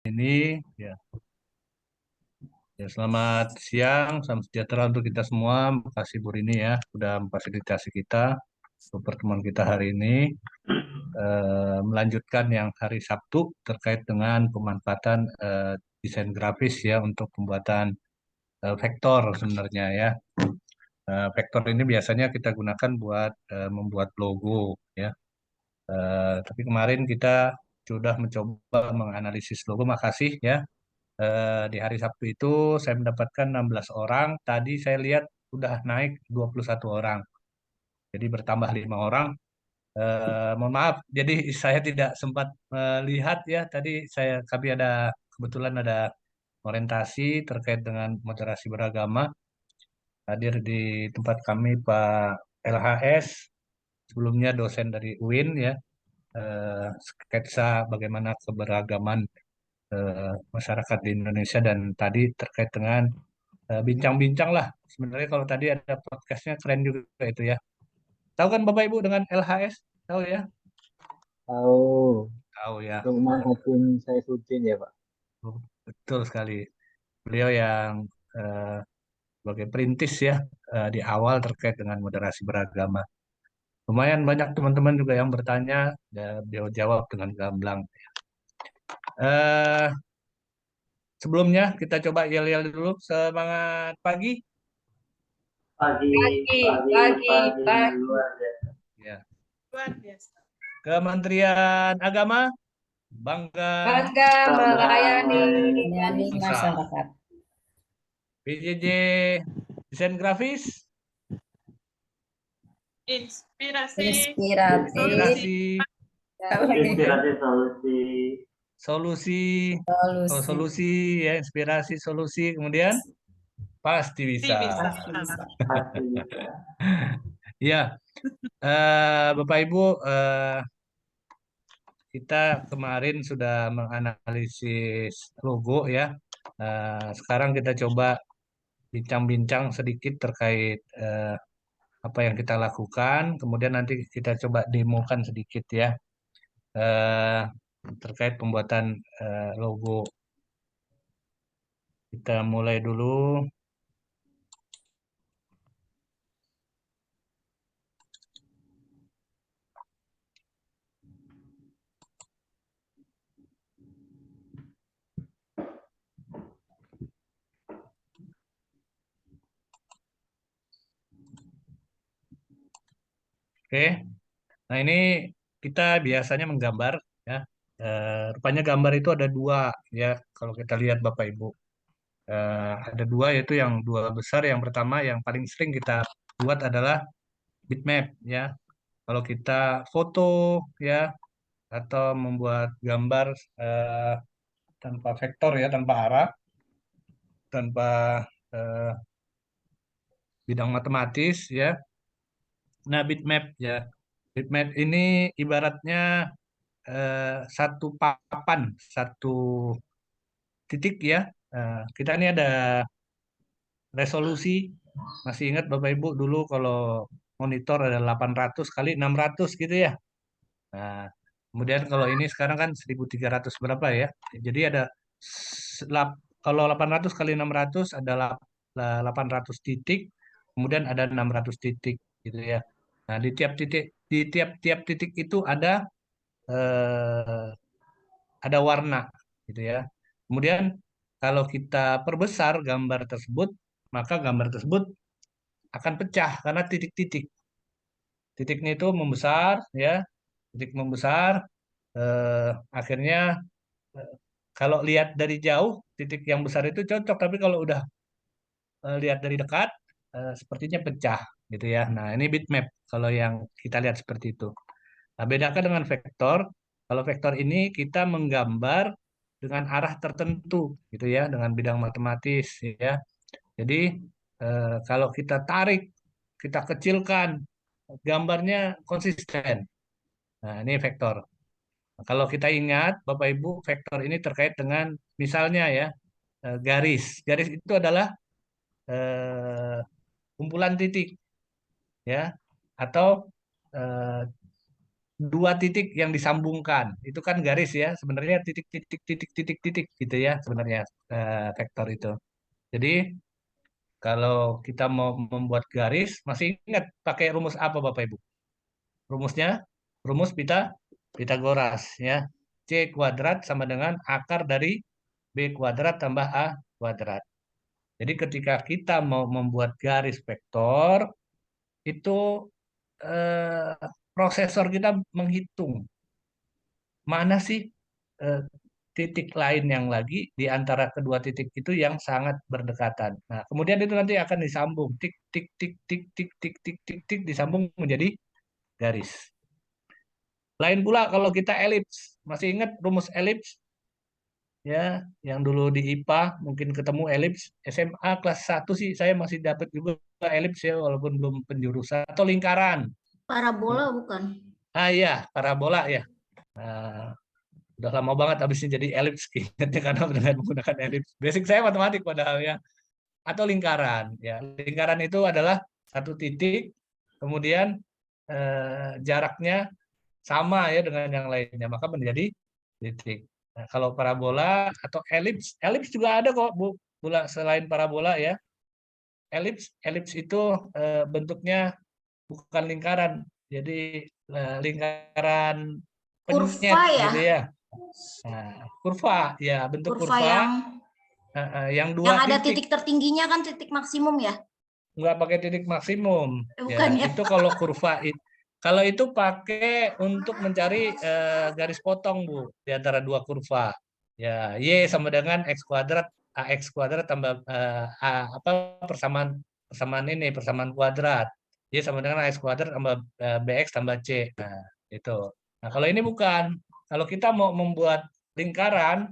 Ini ya, selamat siang, salam sejahtera untuk kita semua. Terima kasih Bu Rini ya sudah memfasilitasi kita untuk pertemuan kita hari ini, melanjutkan yang hari Sabtu terkait dengan pemanfaatan desain grafis ya untuk pembuatan vektor sebenarnya ya. Vektor ini biasanya kita gunakan buat membuat logo ya. Tapi kemarin kita sudah mencoba menganalisis logo. Makasih ya. Di hari Sabtu itu saya mendapatkan 16 orang. Tadi saya lihat sudah naik 21 orang. Jadi bertambah 5 orang. Mohon maaf, jadi saya tidak sempat melihat ya. Tadi kami kebetulan ada orientasi terkait dengan moderasi beragama. Hadir di tempat kami Pak LHS, sebelumnya dosen dari UIN ya. Sketsa bagaimana keberagaman masyarakat di Indonesia, dan tadi terkait dengan bincang-bincang lah. Sebenarnya kalau tadi ada podcastnya keren juga itu ya. Tahu kan Bapak Ibu dengan LHS? Tahu ya? Tahu, Tahu ya. itu Mahathir Saifuddin ya Pak. Oh, betul sekali. Beliau yang eh, sebagai perintis ya di awal terkait dengan moderasi beragama. Lumayan banyak teman-teman juga yang bertanya, dan beliau jawab dengan gamblang. Eh, Sebelumnya kita coba yel-yel dulu. Semangat pagi. Pagi, Pagi, pagi, pagi, pagi, pagi. luar biasa. Ya. Luar biasa. Kementerian Agama bangga Bangga Bangga melayani melayani bangsa. masyarakat. PJJ desain grafis Inspirasi, inspirasi inspirasi solusi. solusi. Oh, solusi. solusi ya, inspirasi solusi, kemudian pasti bisa. Pasti bisa. Pasti bisa. Ya, Bapak Ibu, kita kemarin sudah menganalisis logo ya. Sekarang kita coba bincang-bincang sedikit terkait apa yang kita lakukan, kemudian nanti kita coba demokan sedikit ya eh, terkait pembuatan logo. Kita mulai dulu. Oke, nah ini kita biasanya menggambar ya. Rupanya gambar itu ada dua ya. Kalau kita lihat Bapak Ibu, ada dua, yaitu yang dua besar. Yang pertama yang paling sering kita buat adalah bitmap ya. Kalau kita foto ya atau membuat gambar eh, tanpa vektor ya, tanpa arah, tanpa eh, bidang matematis ya. Nah, bitmap ya. Bitmap ini ibaratnya satu papan, satu titik ya. Kita ini ada resolusi. Masih ingat Bapak Ibu dulu kalau monitor ada 800 kali 600 gitu ya. Nah, kemudian kalau ini sekarang kan 1300 berapa ya. Jadi ada kalau 800 kali 600 adalah 800 titik, kemudian ada 600 titik gitu ya. Nah, di tiap-tiap titik itu eh, ada warna gitu ya. Kemudian kalau kita perbesar gambar tersebut, maka gambar tersebut akan pecah karena titik-titik. Titiknya itu membesar ya, titik membesar. Akhirnya eh, kalau lihat dari jauh titik yang besar itu cocok, tapi kalau udah lihat dari dekat sepertinya pecah gitu ya. Nah, ini bitmap kalau yang kita lihat seperti itu. Nah, bedakan dengan vektor. Kalau vektor ini kita menggambar dengan arah tertentu gitu ya, dengan bidang matematis ya. Jadi kalau kita tarik, kita kecilkan, gambarnya konsisten. Nah, ini vektor. Nah, kalau kita ingat, Bapak Ibu, vektor ini terkait dengan misalnya ya, garis. Garis itu adalah eh, kumpulan titik ya, atau eh, dua titik yang disambungkan. Itu kan garis ya. Sebenarnya titik titik titik titik titik gitu ya sebenarnya vektor itu. Jadi kalau kita mau membuat garis, masih ingat pakai rumus apa Bapak Ibu? Rumusnya rumus Pitagoras ya. C kuadrat sama dengan akar dari B kuadrat tambah A kuadrat. Jadi ketika kita mau membuat garis vektor, itu eh, prosesor kita menghitung mana sih eh, titik lain yang lagi di antara kedua titik itu yang sangat berdekatan. Nah, kemudian itu nanti akan disambung tik tik tik tik tik tik tik tik tik disambung menjadi garis. Lain pula kalau kita elips, masih ingat rumus elips ya, yang dulu di IPA mungkin ketemu elips. SMA kelas 1 sih saya masih dapat juga elips ya walaupun belum penjurusan atau lingkaran. Parabola bukan? Ah iya, parabola ya. Nah, udah lama banget habisnya jadi elips ingatnya karena dengan menggunakan elips. Basic saya matematik padahal ya. Atau lingkaran ya. Lingkaran itu adalah satu titik kemudian jaraknya sama ya dengan yang lainnya maka menjadi titik. Nah, kalau parabola atau elips, elips juga ada kok Bu. Bola selain parabola ya. Elips itu bentuknya bukan lingkaran. Jadi lingkaran penyet Kurva ya? gitu ya. Nah, kurva ya, bentuk Kurva kurva yang dua yang ada titik. titik tertingginya kan titik maksimum ya? Nggak pakai titik maksimum. Bukan ya? Itu kalau kurva kalau itu pakai untuk mencari garis potong Bu di antara dua kurva. Ya, Y sama dengan X kuadrat AX kuadrat tambah persamaan kuadrat. Y sama dengan AX kuadrat tambah BX tambah C. Nah, itu. Nah, kalau ini bukan. Kalau kita mau membuat lingkaran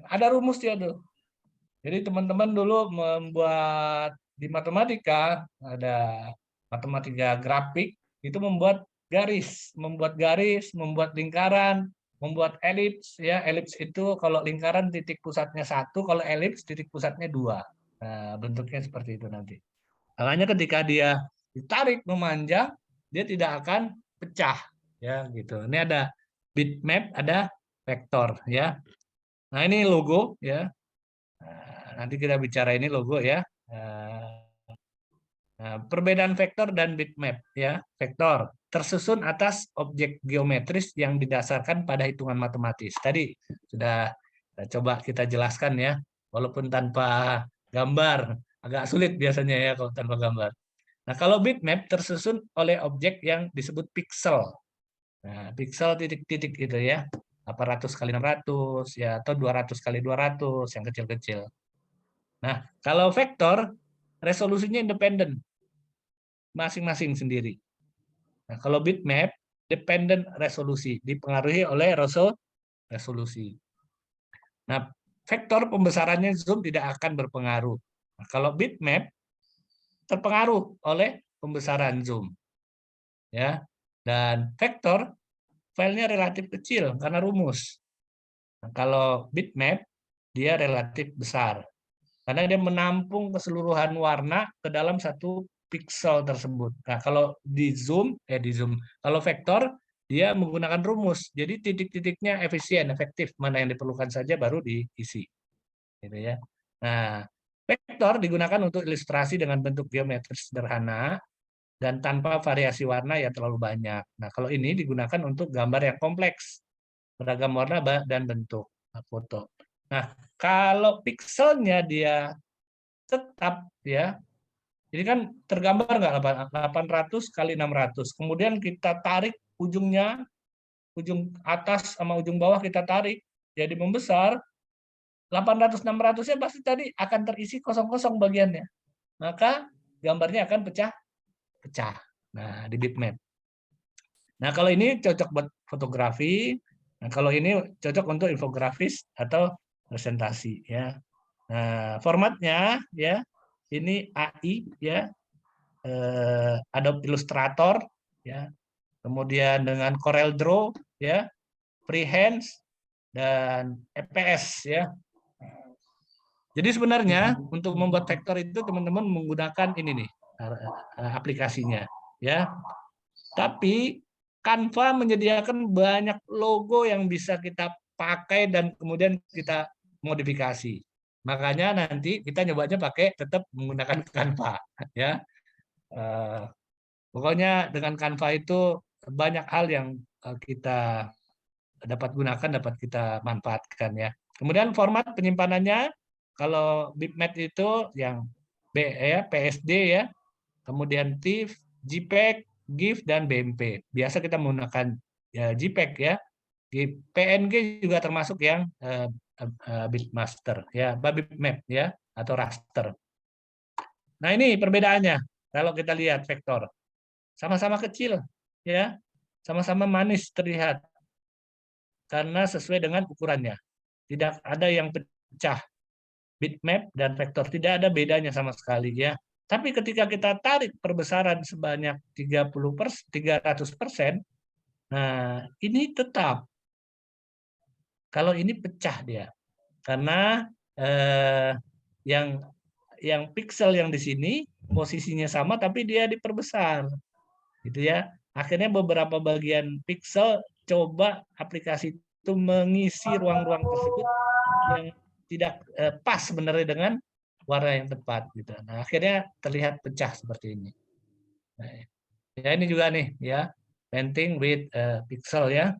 ada rumusnya tuh. Jadi teman-teman dulu membuat di matematika ada matematika grafik itu membuat garis, membuat lingkaran, membuat elips ya. Elips itu kalau lingkaran titik pusatnya 1, kalau elips titik pusatnya 2. Nah, bentuknya seperti itu nanti. Makanya ketika dia ditarik memanjang, dia tidak akan pecah ya gitu. Ini ada bitmap, ada vektor ya. Nah, ini logo ya. Nanti kita bicara ini logo ya. Nah, perbedaan vektor dan bitmap ya. Vektor tersusun atas objek geometris yang didasarkan pada hitungan matematis. Tadi sudah coba kita jelaskan ya, walaupun tanpa gambar agak sulit biasanya ya kalau tanpa gambar. Nah, kalau bitmap tersusun oleh objek yang disebut pixel. Nah, pixel titik-titik itu ya. 800 kali 600 ya atau 200 kali 200 yang kecil-kecil. Nah, kalau vektor resolusinya independen, masing-masing sendiri. Nah, kalau bitmap dependent resolusi, dipengaruhi oleh resolusi. Nah, vektor pembesarannya zoom tidak akan berpengaruh. Nah, kalau bitmap terpengaruh oleh pembesaran zoom. Ya. Dan vektor filenya relatif kecil karena rumus. Nah, kalau bitmap dia relatif besar. Karena dia menampung keseluruhan warna ke dalam satu pixel tersebut. Nah, kalau di zoom, kalau vektor dia menggunakan rumus. Jadi titik-titiknya efisien, efektif, mana yang diperlukan saja baru diisi. Gitu ya. Nah, vektor digunakan untuk ilustrasi dengan bentuk geometris sederhana dan tanpa variasi warna yang terlalu banyak. Nah, kalau ini digunakan untuk gambar yang kompleks, beragam warna dan bentuk foto. Nah, kalau pixelnya dia tetap ya. Jadi kan tergambar nggak 800 kali 600. Kemudian kita tarik ujungnya, ujung atas sama ujung bawah kita tarik jadi membesar. 800 600-nya pasti tadi akan terisi kosong-kosong bagiannya. Maka gambarnya akan pecah. Nah, di bitmap. Nah, kalau ini cocok buat fotografi. Nah, kalau ini cocok untuk infografis atau presentasi ya. Nah, formatnya ya ini AI ya, Adobe Illustrator ya, kemudian dengan Corel Draw ya, Freehand dan EPS ya. Jadi sebenarnya untuk membuat vektor itu teman-teman menggunakan ini nih aplikasinya ya. Tapi Canva menyediakan banyak logo yang bisa kita pakai dan kemudian kita modifikasi. Makanya nanti kita nyobanya pakai tetap menggunakan Canva, ya. Pokoknya dengan Canva itu banyak hal yang kita dapat gunakan, dapat kita manfaatkan, ya. Kemudian format penyimpanannya, kalau bitmap itu yang PSD, ya, kemudian TIFF, JPEG, GIF, dan BMP. Biasa kita menggunakan JPEG, ya. PNG juga termasuk yang bitmaster, ya, bitmap, ya, atau raster. Nah, ini perbedaannya. Kalau kita lihat vektor, sama-sama kecil, ya, sama-sama manis terlihat, karena sesuai dengan ukurannya. Tidak ada yang pecah. Bitmap dan vektor tidak ada bedanya sama sekali, ya. Tapi ketika kita tarik perbesaran sebanyak 300%, nah ini tetap. Kalau ini pecah dia, karena yang pixel yang di sini posisinya sama tapi dia diperbesar, gitu ya. Akhirnya beberapa bagian pixel coba aplikasi itu mengisi ruang-ruang tersebut yang tidak pas sebenarnya dengan warna yang tepat, gitu. Nah, akhirnya terlihat pecah seperti ini. Nah, ya ini juga nih, ya, painting with pixel, ya.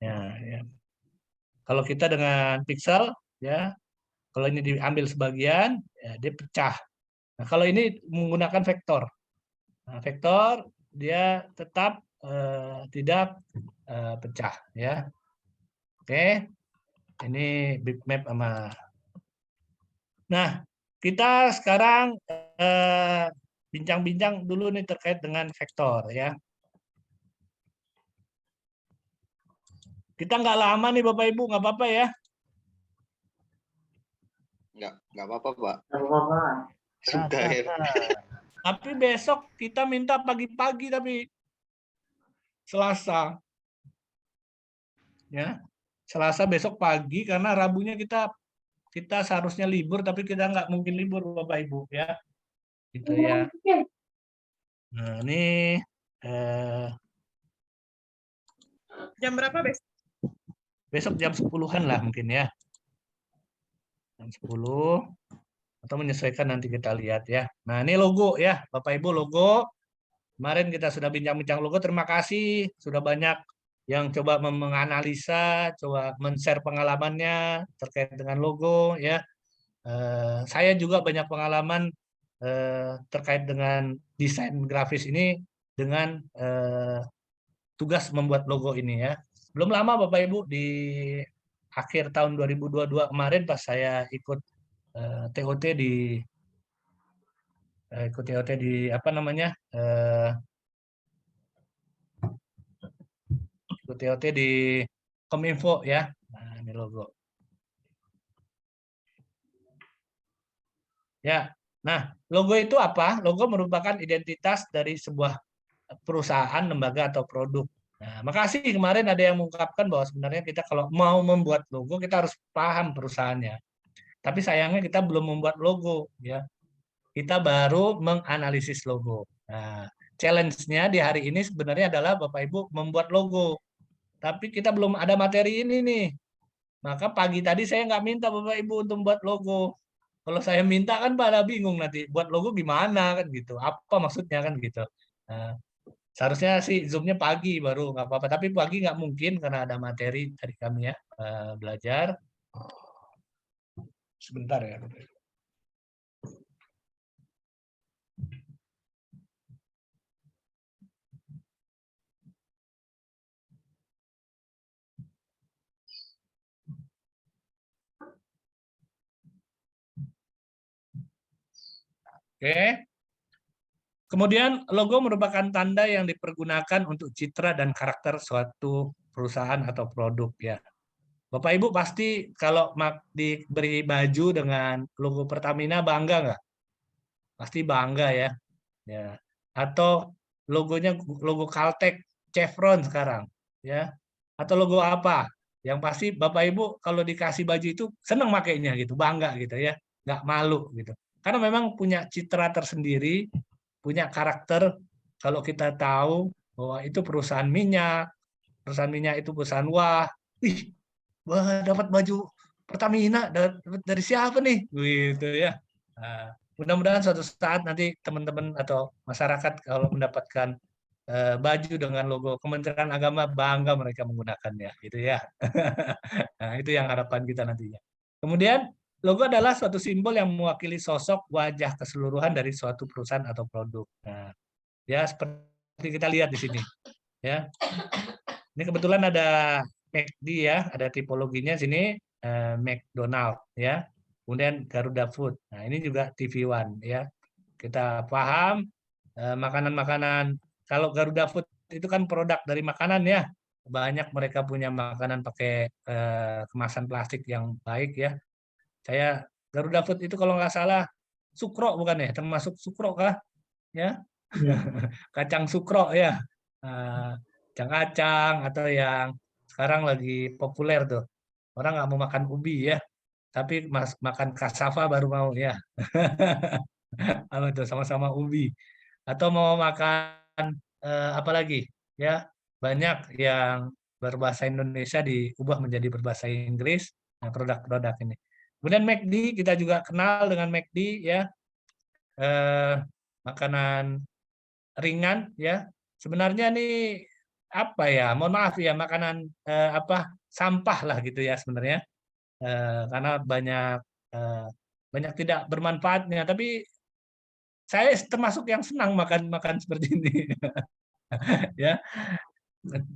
Ya. Kalau kita dengan pixel, ya, kalau ini diambil sebagian, ya, dia pecah. Nah, kalau ini menggunakan vektor, nah, vektor dia tetap tidak pecah, ya. Oke, ini bitmap sama. Nah, kita sekarang bincang-bincang dulu nih terkait dengan vektor, ya. Kita nggak lama nih Bapak Ibu, nggak apa-apa, ya. Nggak apa-apa, Pak. Apa-apa. Sudah ya. Tapi besok kita minta pagi-pagi, tapi Selasa, ya, Selasa besok pagi, karena Rabunya kita seharusnya libur, tapi kita nggak mungkin libur Bapak Ibu, ya, gitu, ya. Nah, ini Jam berapa besok? besok jam 10-an lah mungkin, ya, jam 10, atau menyesuaikan nanti kita lihat, ya. Nah, ini logo, ya, Bapak Ibu, logo. Kemarin kita sudah bincang-bincang logo. Terima kasih sudah banyak yang coba menganalisa, coba men-share pengalamannya terkait dengan logo, ya. Saya juga banyak pengalaman terkait dengan desain grafis ini dengan tugas membuat logo ini, ya. Belum lama Bapak Ibu, di akhir tahun 2022 kemarin pas saya ikut TOT di apa namanya, ikut TOT di Kominfo, ya. Nah, ini logo, ya. Nah, logo itu apa? Logo merupakan identitas dari sebuah perusahaan, lembaga, atau produk. Nah, makasih kemarin ada yang mengungkapkan bahwa sebenarnya kita kalau mau membuat logo kita harus paham perusahaannya. Tapi sayangnya kita belum membuat logo, ya. Kita baru menganalisis logo. Nah, challenge-nya di hari ini sebenarnya adalah Bapak Ibu membuat logo. Tapi kita belum ada materi ini nih. Maka pagi tadi saya nggak minta Bapak Ibu untuk membuat logo. Kalau saya minta kan pada bingung nanti buat logo gimana kan gitu. Apa maksudnya kan gitu. Nah, seharusnya sih Zoom-nya pagi baru nggak apa-apa. Tapi pagi nggak mungkin karena ada materi dari kami, ya, belajar. Sebentar, ya. Oke. Kemudian logo merupakan tanda yang dipergunakan untuk citra dan karakter suatu perusahaan atau produk, ya. Bapak Ibu pasti kalau diberi baju dengan logo Pertamina bangga nggak? Pasti bangga, ya. Ya. Atau logonya logo Caltech, Chevron sekarang, ya. Atau logo apa? Yang pasti Bapak Ibu kalau dikasih baju itu senang makainya gitu, bangga gitu, ya. Nggak malu gitu. Karena memang punya citra tersendiri, punya karakter. Kalau kita tahu bahwa itu perusahaan minyak itu perusahaan wah, dapat baju Pertamina dari siapa nih, gitu ya. Nah, mudah-mudahan suatu saat nanti teman-teman atau masyarakat kalau mendapatkan baju dengan logo Kementerian Agama bangga mereka menggunakannya, gitu ya. Nah, itu yang harapan kita nantinya. Kemudian logo adalah suatu simbol yang mewakili sosok wajah keseluruhan dari suatu perusahaan atau produk. Nah, ya seperti kita lihat di sini, ya. Ini kebetulan ada McD ya, ada tipologinya sini McDonald ya. Kemudian Garuda Food. Nah, ini juga TV One ya. Kita paham makanan-makanan, kalau Garuda Food itu kan produk dari makanan ya. Banyak mereka punya makanan pakai kemasan plastik yang baik ya. Saya Garuda Food itu kalau nggak salah sukro bukan ya? Termasuk sukro kah? Ya. Kacang sukro ya. Kacang-kacang atau yang sekarang lagi populer tuh. Orang nggak mau makan ubi ya, tapi makan cassava baru mau ya. Apa itu sama-sama ubi. Atau mau makan apa lagi? Ya, banyak yang berbahasa Indonesia diubah menjadi berbahasa Inggris. Nah, produk-produk ini. Kemudian McD, kita juga kenal dengan McD ya. Makanan ringan ya. Sebenarnya nih apa ya, mohon maaf ya, makanan sampah lah gitu ya sebenarnya, karena banyak tidak bermanfaatnya, tapi saya termasuk yang senang makan seperti ini. Ya,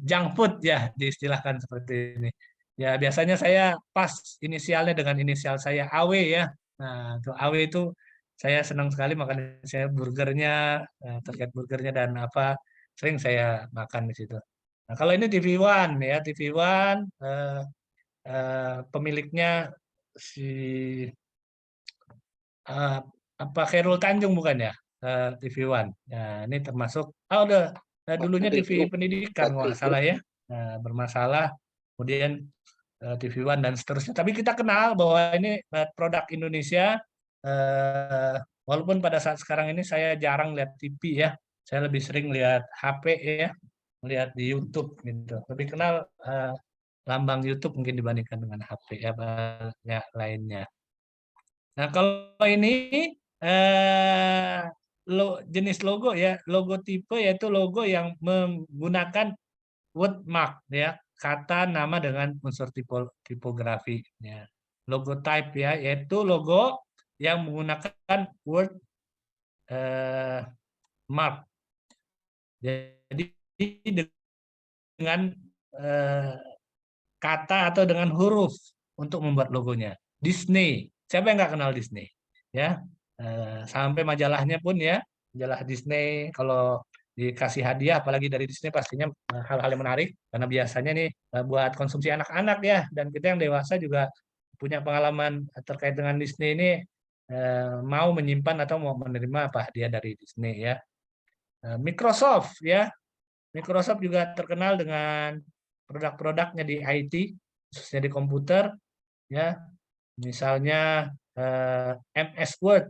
junk food ya diistilahkan seperti ini ya. Biasanya saya pas inisialnya dengan inisial saya AW ya. Nah, untuk AW itu saya senang sekali makan, saya burgernya, terkait burgernya dan apa, sering saya makan di situ. Nah, kalau ini TV One ya, TV One pemiliknya si Khairul Tanjung bukan ya, TV One. Nah, ini termasuk udah dulunya TV pendidikan kalau nggak salah ya, bermasalah, kemudian TV One dan seterusnya. Tapi kita kenal bahwa ini produk Indonesia, walaupun pada saat sekarang ini saya jarang lihat TV ya, saya lebih sering lihat HP ya, melihat di YouTube gitu. Lebih kenal lambang YouTube mungkin dibandingkan dengan HP ya lainnya. Nah, kalau ini jenis logo ya, logo tipe yaitu logo yang menggunakan wordmark ya, kata nama dengan unsur tipografi ya. Logo type ya, yaitu logo yang menggunakan word mark. Jadi dengan kata atau dengan huruf untuk membuat logonya. Disney, siapa yang nggak kenal Disney? Ya, sampai majalahnya pun ya, majalah Disney kalau dikasih hadiah, apalagi dari Disney pastinya hal-hal yang menarik, karena biasanya nih buat konsumsi anak-anak ya, dan kita yang dewasa juga punya pengalaman terkait dengan Disney ini, mau menyimpan atau mau menerima apa hadiah dari Disney ya. Microsoft ya, Microsoft juga terkenal dengan produk-produknya di IT, khususnya di komputer ya. Misalnya MS Word,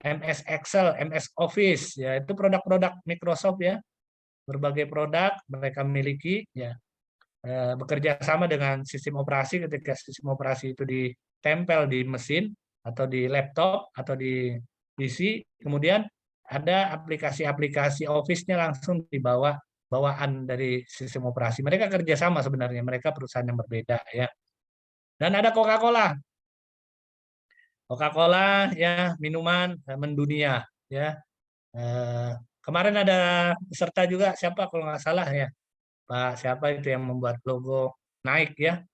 MS Excel, MS Office ya, itu produk-produk Microsoft ya. Berbagai produk mereka miliki ya. Bekerja sama dengan sistem operasi, ketika sistem operasi itu ditempel di mesin atau di laptop atau di PC, kemudian ada aplikasi-aplikasi Office-nya langsung di bawaan dari sistem operasi. Mereka kerjasama sebenarnya, mereka perusahaan yang berbeda ya. Dan ada Coca-Cola. Coca-Cola ya, minuman mendunia ya. Kemarin ada peserta juga, siapa kalau nggak salah ya, Pak siapa itu yang membuat logo Nike ya,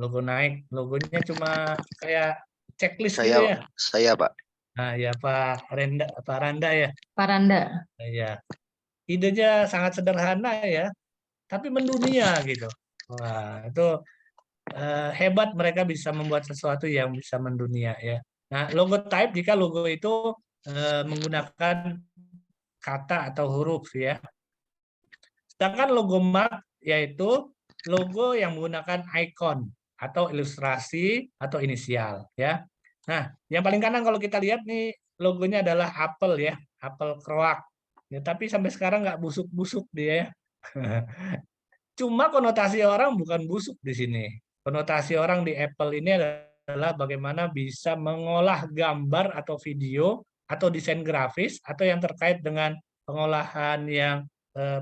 logo Nike, logonya cuma kayak checklist gitu ya. Saya Pak. Nah ya Pak Randa ya. Pak Randa. Ya, idenya sangat sederhana ya, tapi mendunia gitu. Wah itu hebat, mereka bisa membuat sesuatu yang bisa mendunia ya. Nah, logo type, jika logo itu menggunakan kata atau huruf ya. Sedangkan logo mark yaitu logo yang menggunakan icon atau ilustrasi atau inisial ya. Nah, yang paling kanan kalau kita lihat nih logonya adalah apel ya, apel kroak. Ya, tapi sampai sekarang nggak busuk-busuk dia ya. Cuma konotasi orang bukan busuk di sini. Konotasi orang di Apple ini adalah bagaimana bisa mengolah gambar atau video atau desain grafis atau yang terkait dengan pengolahan yang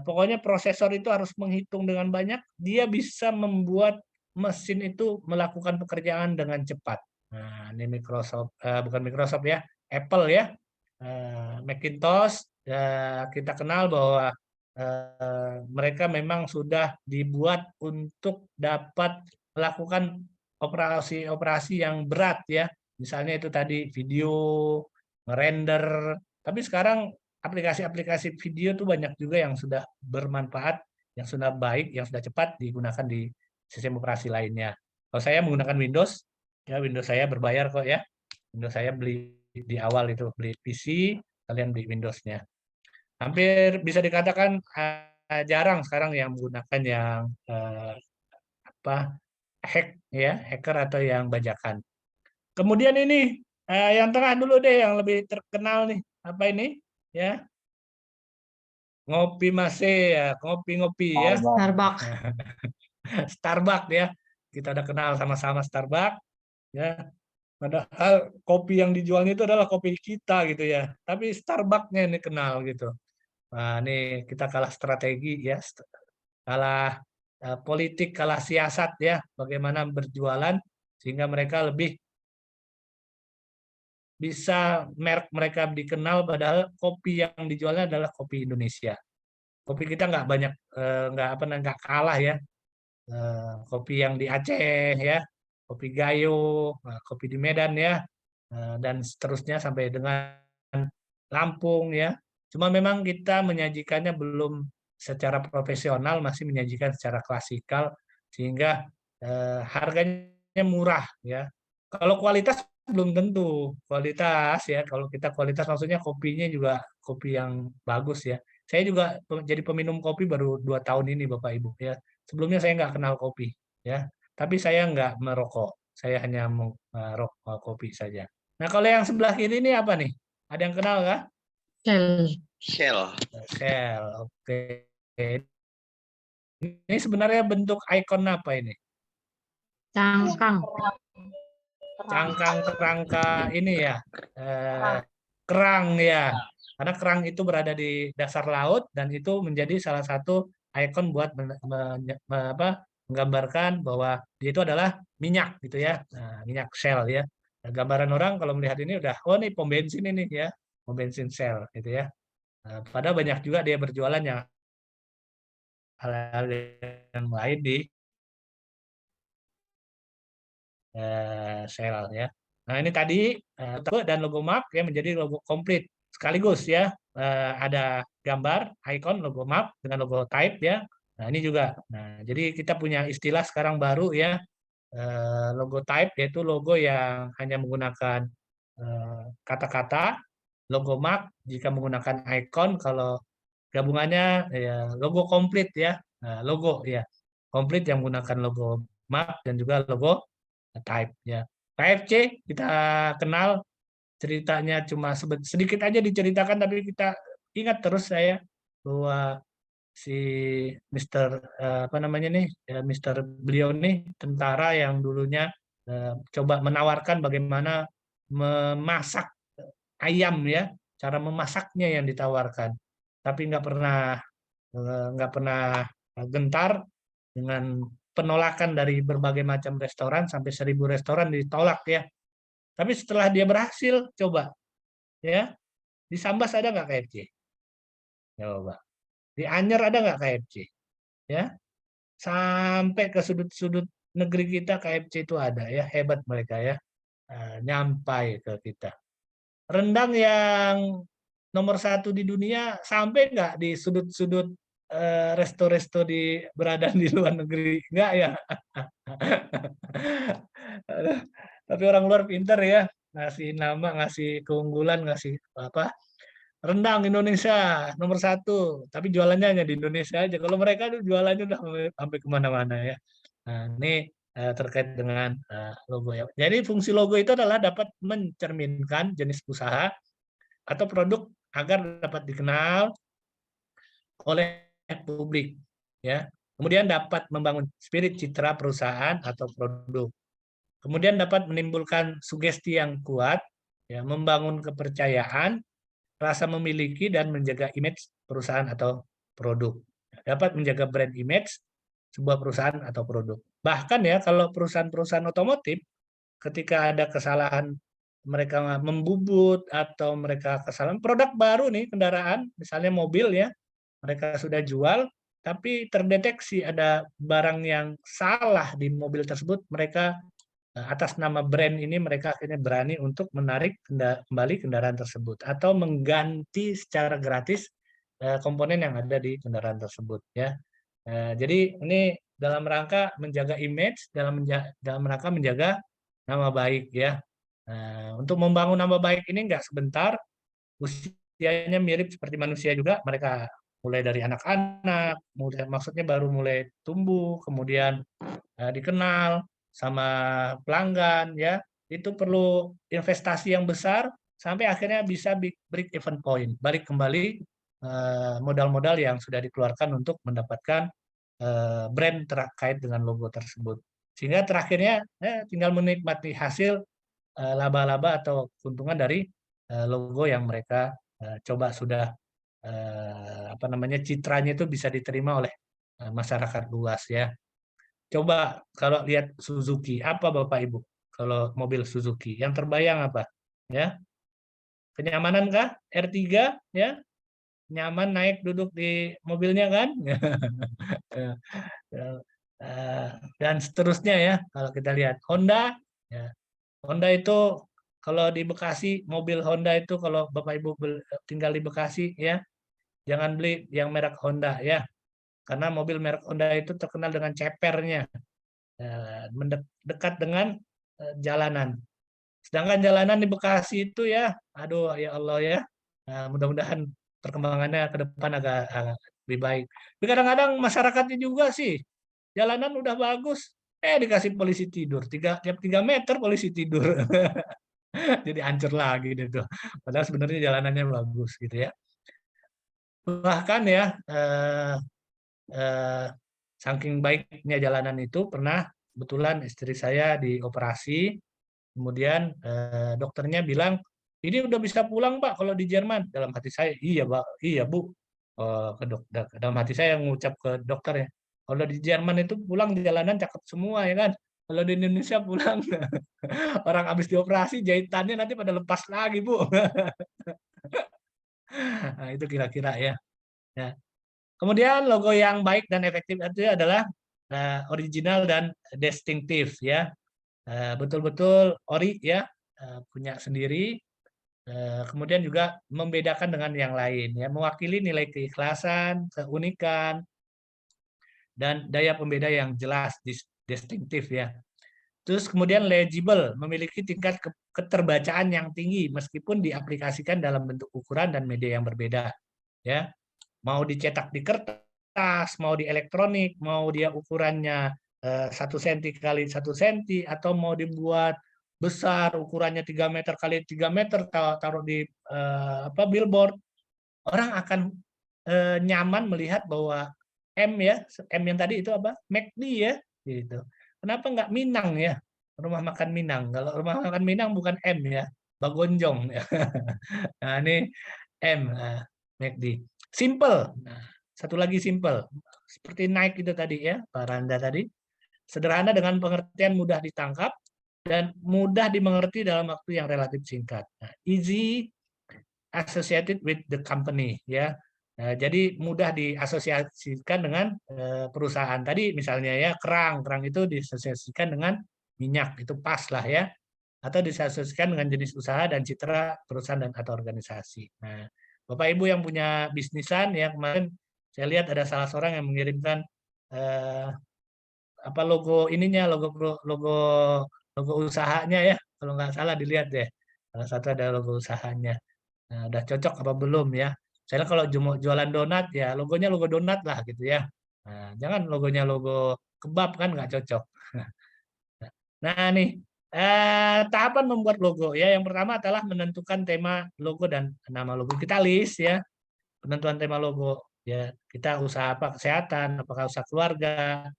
pokoknya prosesor itu harus menghitung dengan banyak, dia bisa membuat mesin itu melakukan pekerjaan dengan cepat. Nah, ini Microsoft, bukan Microsoft ya, Apple ya, Macintosh, kita kenal bahwa mereka memang sudah dibuat untuk dapat melakukan operasi-operasi yang berat ya. Misalnya itu tadi video, ngerender. Tapi sekarang aplikasi-aplikasi video tuh banyak juga yang sudah bermanfaat, yang sudah baik, yang sudah cepat digunakan di sistem operasi lainnya. Kalau saya menggunakan Windows, ya Windows saya berbayar kok ya. Windows saya beli di awal itu, beli PC, kalian beli Windows-nya. Hampir bisa dikatakan jarang sekarang yang menggunakan yang hacker atau yang bajakan. Kemudian ini yang tengah dulu deh yang lebih terkenal nih. Apa ini? Ya. Ngopi Mase ya, ngopi-ngopi ya. Starbucks. Starbucks ya. Kita udah kenal sama-sama Starbucks ya. Padahal kopi yang dijualnya itu adalah kopi kita gitu ya. Tapi Starbucks-nya ini kenal gitu. Nah, ini kita kalah strategi ya, kalah politik, kalah siasat ya, bagaimana berjualan sehingga mereka lebih bisa merek mereka dikenal padahal kopi yang dijualnya adalah kopi Indonesia. Kopi kita nggak banyak, nggak kalah ya. Kopi yang di Aceh ya, kopi Gayo, kopi di Medan ya, dan seterusnya sampai dengan Lampung ya. Cuma memang kita menyajikannya belum secara profesional, masih menyajikan secara klasikal sehingga harganya murah ya. Kalau kualitas belum tentu kualitas ya. Kalau kita kualitas maksudnya kopinya juga kopi yang bagus ya. Saya juga jadi peminum kopi baru 2 tahun ini Bapak Ibu ya. Sebelumnya saya nggak kenal kopi ya. Tapi saya nggak merokok. Saya hanya merokok kopi saja. Nah kalau yang sebelah kiri ini apa nih? Ada yang kenal nggak? Shell. Shell, oke. Ini sebenarnya bentuk ikon apa ini? Cangkang. Cangkang kerangka ini ya, kerang ya. Karena kerang itu berada di dasar laut dan itu menjadi salah satu ikon buat menggambarkan bahwa dia itu adalah minyak gitu ya, minyak Shell ya. Nah, gambaran orang kalau melihat ini udah, oh nih pom bensin ini ya, pom bensin Shell gitu ya. Padahal banyak juga dia berjualan yang hal-hal yang lain di Shell ya. Nah ini tadi dan logo map ya menjadi logo komplit sekaligus ya, ada gambar icon logo map dengan logo type ya. Nah ini juga. Nah jadi kita punya istilah sekarang baru ya, logo type yaitu logo yang hanya menggunakan kata-kata, logo map jika menggunakan icon, kalau gabungannya ya logo komplit ya, logo ya komplit yang menggunakan logo map dan juga logo type ya. KFC kita kenal ceritanya cuma sedikit aja diceritakan, tapi kita ingat terus saya bahwa si Mr. Apa namanya nih, Mr. beliau nih tentara yang dulunya coba menawarkan bagaimana memasak ayam ya, cara memasaknya yang ditawarkan, tapi nggak pernah gentar dengan penolakan dari berbagai macam restoran, sampai 1000 restoran ditolak ya. Tapi setelah dia berhasil, coba ya, di Sambas ada nggak KFC? Coba. Di Anyer ada nggak KFC? Ya, sampai ke sudut-sudut negeri kita KFC itu ada ya, hebat mereka ya, nyampai ke kita. Rendang yang nomor 1 di dunia sampai nggak di sudut-sudut resto-resto berada di luar negeri, enggak ya? Tapi orang luar pintar ya, ngasih nama, ngasih keunggulan, ngasih apa? Rendang Indonesia nomor 1, tapi jualannya hanya di Indonesia aja. Kalau mereka tuh jualannya udah sampai kemana-mana ya. Nah, ini terkait dengan logo ya. Jadi fungsi logo itu adalah dapat mencerminkan jenis usaha atau produk agar dapat dikenal oleh publik. ya. Kemudian dapat membangun spirit citra perusahaan atau produk. Kemudian dapat menimbulkan sugesti yang kuat, ya, membangun kepercayaan, rasa memiliki dan menjaga image perusahaan atau produk. Dapat menjaga brand image sebuah perusahaan atau produk. Bahkan ya kalau perusahaan-perusahaan otomotif ketika ada kesalahan mereka membubut atau mereka kesalahan produk baru nih kendaraan, misalnya mobil ya, mereka sudah jual tapi terdeteksi ada barang yang salah di mobil tersebut, mereka atas nama brand ini mereka akhirnya berani untuk menarik kembali kendaraan tersebut atau mengganti secara gratis komponen yang ada di kendaraan tersebut ya. Jadi ini dalam rangka menjaga image, dalam rangka menjaga nama baik ya. Untuk membangun nama baik ini nggak sebentar, usianya mirip seperti manusia juga, mereka mulai dari anak-anak, maksudnya baru mulai tumbuh, kemudian dikenal sama pelanggan ya, itu perlu investasi yang besar sampai akhirnya bisa break even point, balik kembali modal-modal yang sudah dikeluarkan untuk mendapatkan brand terkait dengan logo tersebut. Sehingga terakhirnya tinggal menikmati hasil laba-laba atau keuntungan dari logo yang mereka coba sudah citranya itu bisa diterima oleh masyarakat luas ya. Coba kalau lihat Suzuki, apa Bapak Ibu? Kalau mobil Suzuki, yang terbayang apa? Ya, kenyamanan kah? R3 ya, nyaman naik duduk di mobilnya kan? Dan seterusnya ya. Kalau kita lihat Honda, ya. Honda itu kalau di Bekasi, mobil Honda itu kalau Bapak Ibu tinggal di Bekasi ya, jangan beli yang merek Honda ya. Karena mobil merek Honda itu terkenal dengan cepernya, mendekat dengan jalanan. Sedangkan jalanan di Bekasi itu ya, aduh ya Allah ya, mudah-mudahan perkembangannya ke depan agak lebih baik. Tapi kadang-kadang masyarakatnya juga sih, jalanan udah bagus, dikasih polisi tidur, tiap 3 meter polisi tidur. Jadi hancur lagi gitu. Padahal sebenarnya jalanannya bagus gitu ya. Bahkan ya, saking baiknya jalanan itu pernah kebetulan istri saya dioperasi, kemudian dokternya bilang ini udah bisa pulang Pak kalau di Jerman. Dalam hati saya iya Pak, iya Bu. Dalam hati saya mengucap ke dokternya, kalau di Jerman itu pulang di jalanan cakep semua ya kan. Kalau di Indonesia pulang orang habis dioperasi jahitannya nanti pada lepas lagi Bu. Nah, itu kira-kira ya. Ya. Kemudian logo yang baik dan efektif itu adalah original dan distinctive ya, betul-betul ori ya, punya sendiri. Kemudian juga membedakan dengan yang lain ya, mewakili nilai keikhlasan, keunikan, dan daya pembeda yang jelas, distinctive ya. Terus kemudian legible, memiliki tingkat keterbacaan yang tinggi meskipun diaplikasikan dalam bentuk ukuran dan media yang berbeda ya. Mau dicetak di kertas, mau di elektronik, mau dia ukurannya 1 cm kali 1 cm, atau mau dibuat besar ukurannya 3 meter kali 3 meter, taruh di billboard, orang akan nyaman melihat bahwa M ya, M yang tadi itu apa? McD ya, gitu. Kenapa nggak Minang ya? Rumah makan Minang. Kalau rumah makan Minang bukan M ya, Bagonjong ya. Nah, ini M, McD. Simple. Nah, satu lagi simple. Seperti Nike itu tadi ya, Pak Randa tadi. Sederhana dengan pengertian mudah ditangkap dan mudah dimengerti dalam waktu yang relatif singkat. Nah, easy associated with the company ya. Nah, jadi mudah diasosiasikan dengan perusahaan. Tadi misalnya ya kerang itu diasosiasikan dengan minyak, itu pas lah ya. Atau diasosiasikan dengan jenis usaha dan citra perusahaan dan atau organisasi. Nah, Bapak Ibu yang punya bisnisan ya, kemarin saya lihat ada salah seorang yang mengirimkan logo ininya, logo usahanya ya, kalau nggak salah dilihat deh. Salah satu ada logo usahanya. Nah, udah cocok apa belum ya? Saya kalau jualan donat ya logonya logo donat lah gitu ya. Nah, jangan logonya logo kebab kan nggak cocok. Nah nih tahapan membuat logo ya. Yang pertama adalah menentukan tema logo dan nama logo. Kita list ya penentuan tema logo. Ya, kita usaha apa? Kesehatan, apakah usaha keluarga,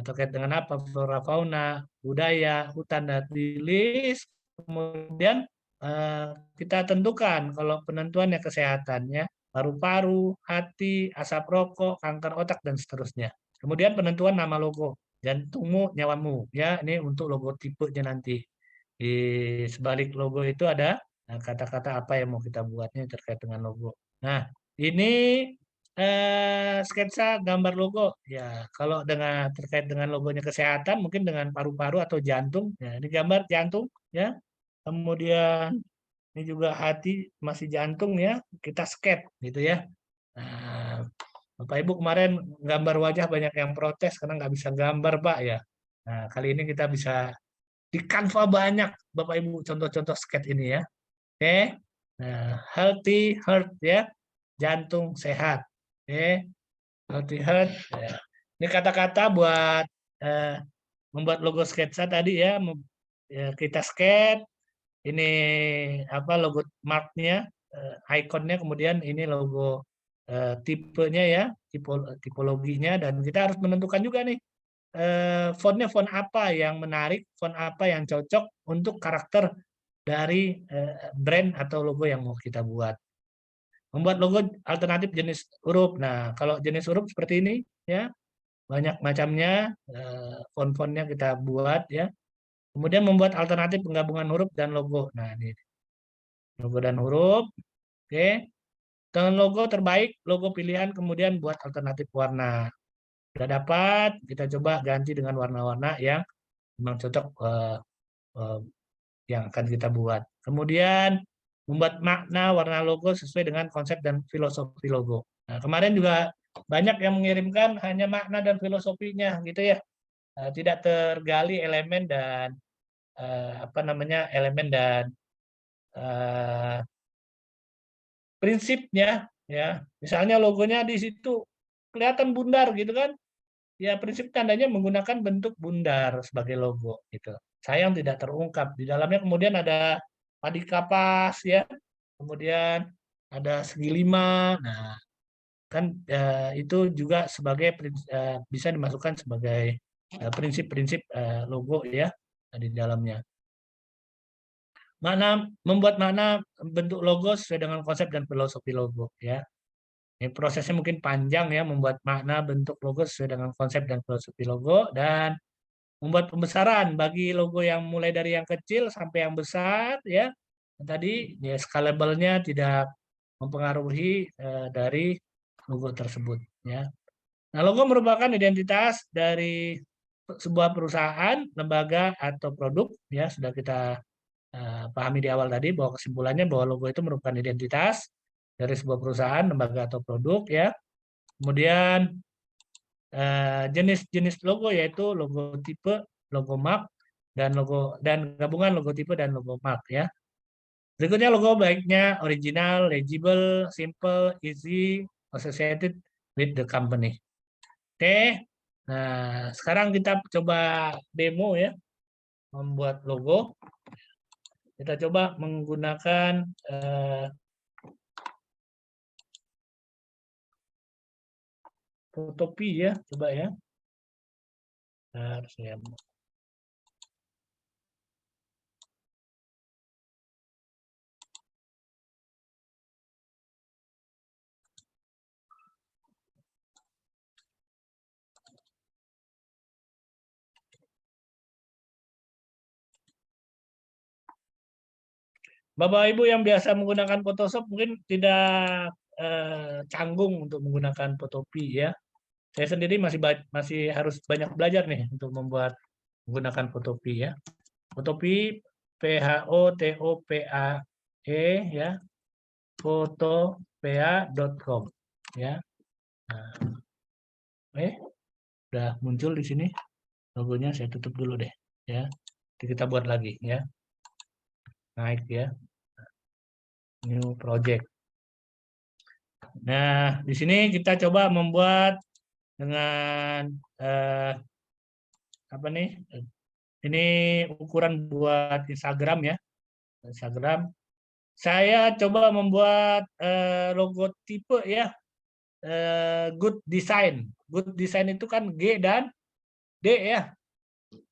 terkait dengan apa? Flora, fauna, budaya, hutan, dan rilis. Kemudian kita tentukan kalau penentuannya kesehatannya, paru-paru, hati, asap rokok, kanker otak, dan seterusnya. Kemudian penentuan nama logo, jantungmu, nyawamu. Ya, ini untuk logo tipenya nanti. Di sebalik logo itu ada kata-kata apa yang mau kita buatnya terkait dengan logo. Nah, ini sketsa gambar logo. Ya, kalau dengan terkait dengan logonya kesehatan, mungkin dengan paru-paru atau jantung. Ya, ini gambar jantung, ya. Kemudian ini juga hati, masih jantung, ya. Kita sketch, gitu ya. Nah, Bapak Ibu kemarin gambar wajah banyak yang protes karena nggak bisa gambar, Pak, ya. Nah, kali ini kita bisa di Canva banyak, Bapak Ibu, contoh-contoh sketch ini, ya. Oke. Nah, healthy heart, ya. Jantung sehat. Oke. Healthy heart. Ya. Ini kata-kata buat membuat logo sketsa tadi, ya. Kita sketch. Ini apa logo marknya, ikonnya, kemudian ini logo tipenya, ya, tipologinya, dan kita harus menentukan juga nih fontnya font apa yang menarik, font apa yang cocok untuk karakter dari brand atau logo yang mau kita buat. Membuat logo alternatif jenis huruf. Nah, kalau jenis huruf seperti ini, ya, banyak macamnya, font-fontnya kita buat, ya. Kemudian membuat alternatif penggabungan huruf dan logo. Nah, ini logo dan huruf. Oke. Dengan logo terbaik, logo pilihan, kemudian buat alternatif warna. Sudah dapat, kita coba ganti dengan warna-warna yang memang cocok yang akan kita buat. Kemudian membuat makna warna logo sesuai dengan konsep dan filosofi logo. Nah, kemarin juga banyak yang mengirimkan hanya makna dan filosofinya, gitu ya. Tidak tergali elemen dan elemen dan prinsipnya, ya. Misalnya logonya di situ kelihatan bundar, gitu kan? Ya, prinsip tandanya menggunakan bentuk bundar sebagai logo, gitu. Sayang tidak terungkap. Di dalamnya kemudian ada padi kapas, ya. Kemudian ada segi lima. Nah, kan itu juga sebagai bisa dimasukkan sebagai prinsip-prinsip logo, ya, di dalamnya. Membuat makna bentuk logo sesuai dengan konsep dan filosofi logo, ya. Ini prosesnya mungkin panjang, ya, membuat makna bentuk logo sesuai dengan konsep dan filosofi logo, dan membuat pembesaran bagi logo yang mulai dari yang kecil sampai yang besar, ya. Tadi, ya, scalable-nya tidak mempengaruhi dari logo tersebut, ya. Nah, logo merupakan identitas dari sebuah perusahaan, lembaga, atau produk, ya. Sudah kita pahami di awal tadi bahwa kesimpulannya bahwa logo itu merupakan identitas dari sebuah perusahaan, lembaga, atau produk, ya. Kemudian jenis-jenis logo yaitu logo tipe, logo mark, dan gabungan logo tipe dan logo mark, ya. Berikutnya logo baiknya original, legible, simple, easy, associated with the company. Oke. Nah, sekarang kita coba demo, ya, membuat logo. Kita coba menggunakan Photopea, ya, coba, ya. Harus, ya. Bapak Ibu yang biasa menggunakan Photoshop mungkin tidak canggung untuk menggunakan Photopea, ya. Saya sendiri masih harus banyak belajar nih untuk menggunakan Photopea, ya. Photopea, PHOTOPAE, ya. Photopea.com, ya. Nah, udah muncul di sini logonya. Saya tutup dulu deh, ya. Nanti kita buat lagi, ya. Naik, ya. New project. Nah, di sini kita coba membuat dengan apa nih? Ini ukuran buat Instagram, ya. Instagram. Saya coba membuat logo tipe, ya. good design. Good design itu kan G dan D ya.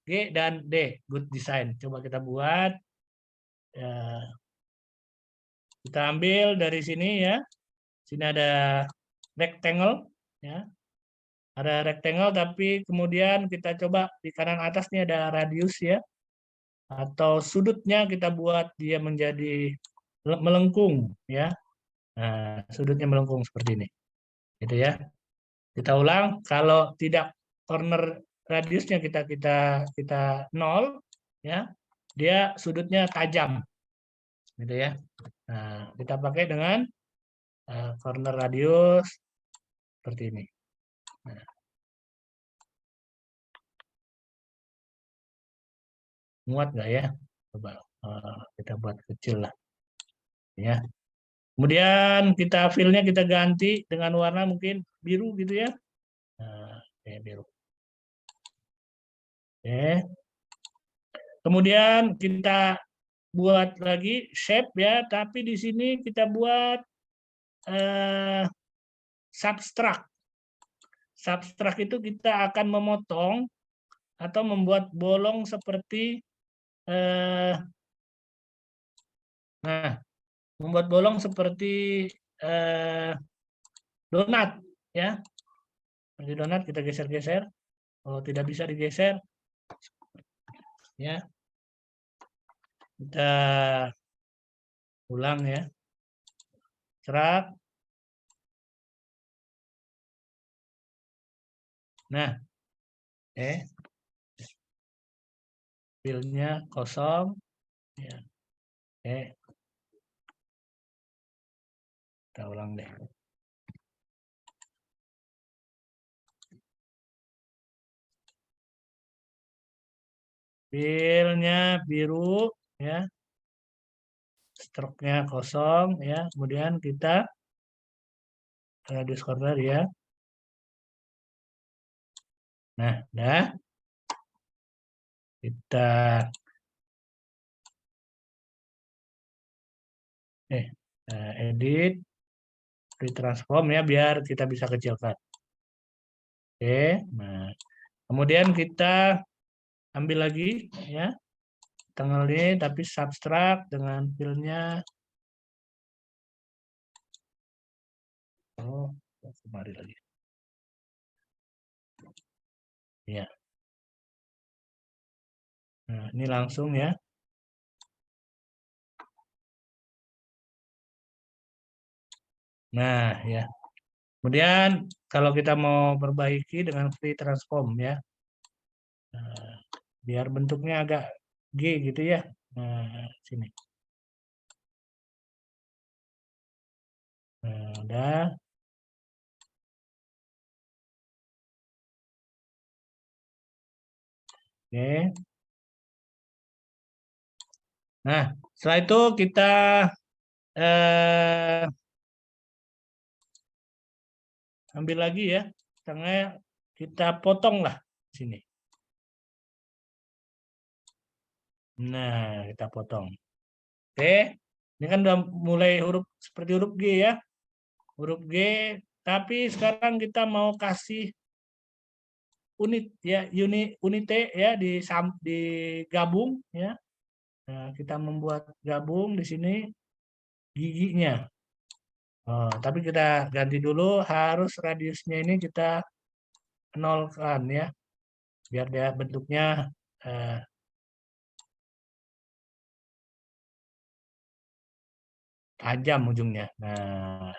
G dan D, good design. Coba kita buat. Kita ambil dari sini ya. Sini ada rectangle ya. Ada rectangle tapi kemudian kita coba di kanan atas nih ada radius ya. Atau sudutnya kita buat dia menjadi melengkung ya. Nah, sudutnya melengkung seperti ini. Gitu ya. Kita ulang, kalau tidak corner radiusnya kita 0 ya. Dia sudutnya tajam. Gitu ya. Nah, kita pakai dengan corner radius seperti ini. Nah. Muat nggak ya? Coba kita buat kecil lah. Ya. Kemudian kita fill-nya kita ganti dengan warna mungkin biru gitu ya. Nah, biru. Oke. Kemudian kita buat lagi shape ya, tapi di sini kita buat subtract. Subtract itu kita akan memotong atau membuat bolong seperti membuat bolong seperti donat ya. Seperti donat kita geser-geser. Kalau tidak bisa digeser ya. Kita ulang ya. Cerak. Nah, fill-nya kosong ya. Kita ulang deh. Fill-nya biru ya. Stroke-nya kosong ya. Kemudian kita radius corner ya. Nah, dah. Kita edit, retransform ya biar kita bisa kecilkan. Oke, nah kemudian kita ambil lagi ya tanggal ini tapi subtract dengan fill-nya. Oh, kembali lagi. Ya. Nah, ini langsung ya. Nah, ya. Kemudian kalau kita mau perbaiki dengan free transform ya. Nah, biar bentuknya agak G gitu ya. Nah, sini. Nah, udah. Oke. Nah, setelah itu kita ambil lagi ya, tengah kita potong lah sini. Nah, kita potong. Oke, ini kan udah mulai huruf seperti huruf G ya, huruf G. Tapi sekarang kita mau kasih unit ya, unite ya digabung ya. Nah, kita membuat gabung di sini giginya. Oh, tapi kita ganti dulu, harus radiusnya ini kita nolkan ya, biar dia bentuknya tajam ujungnya. Nah,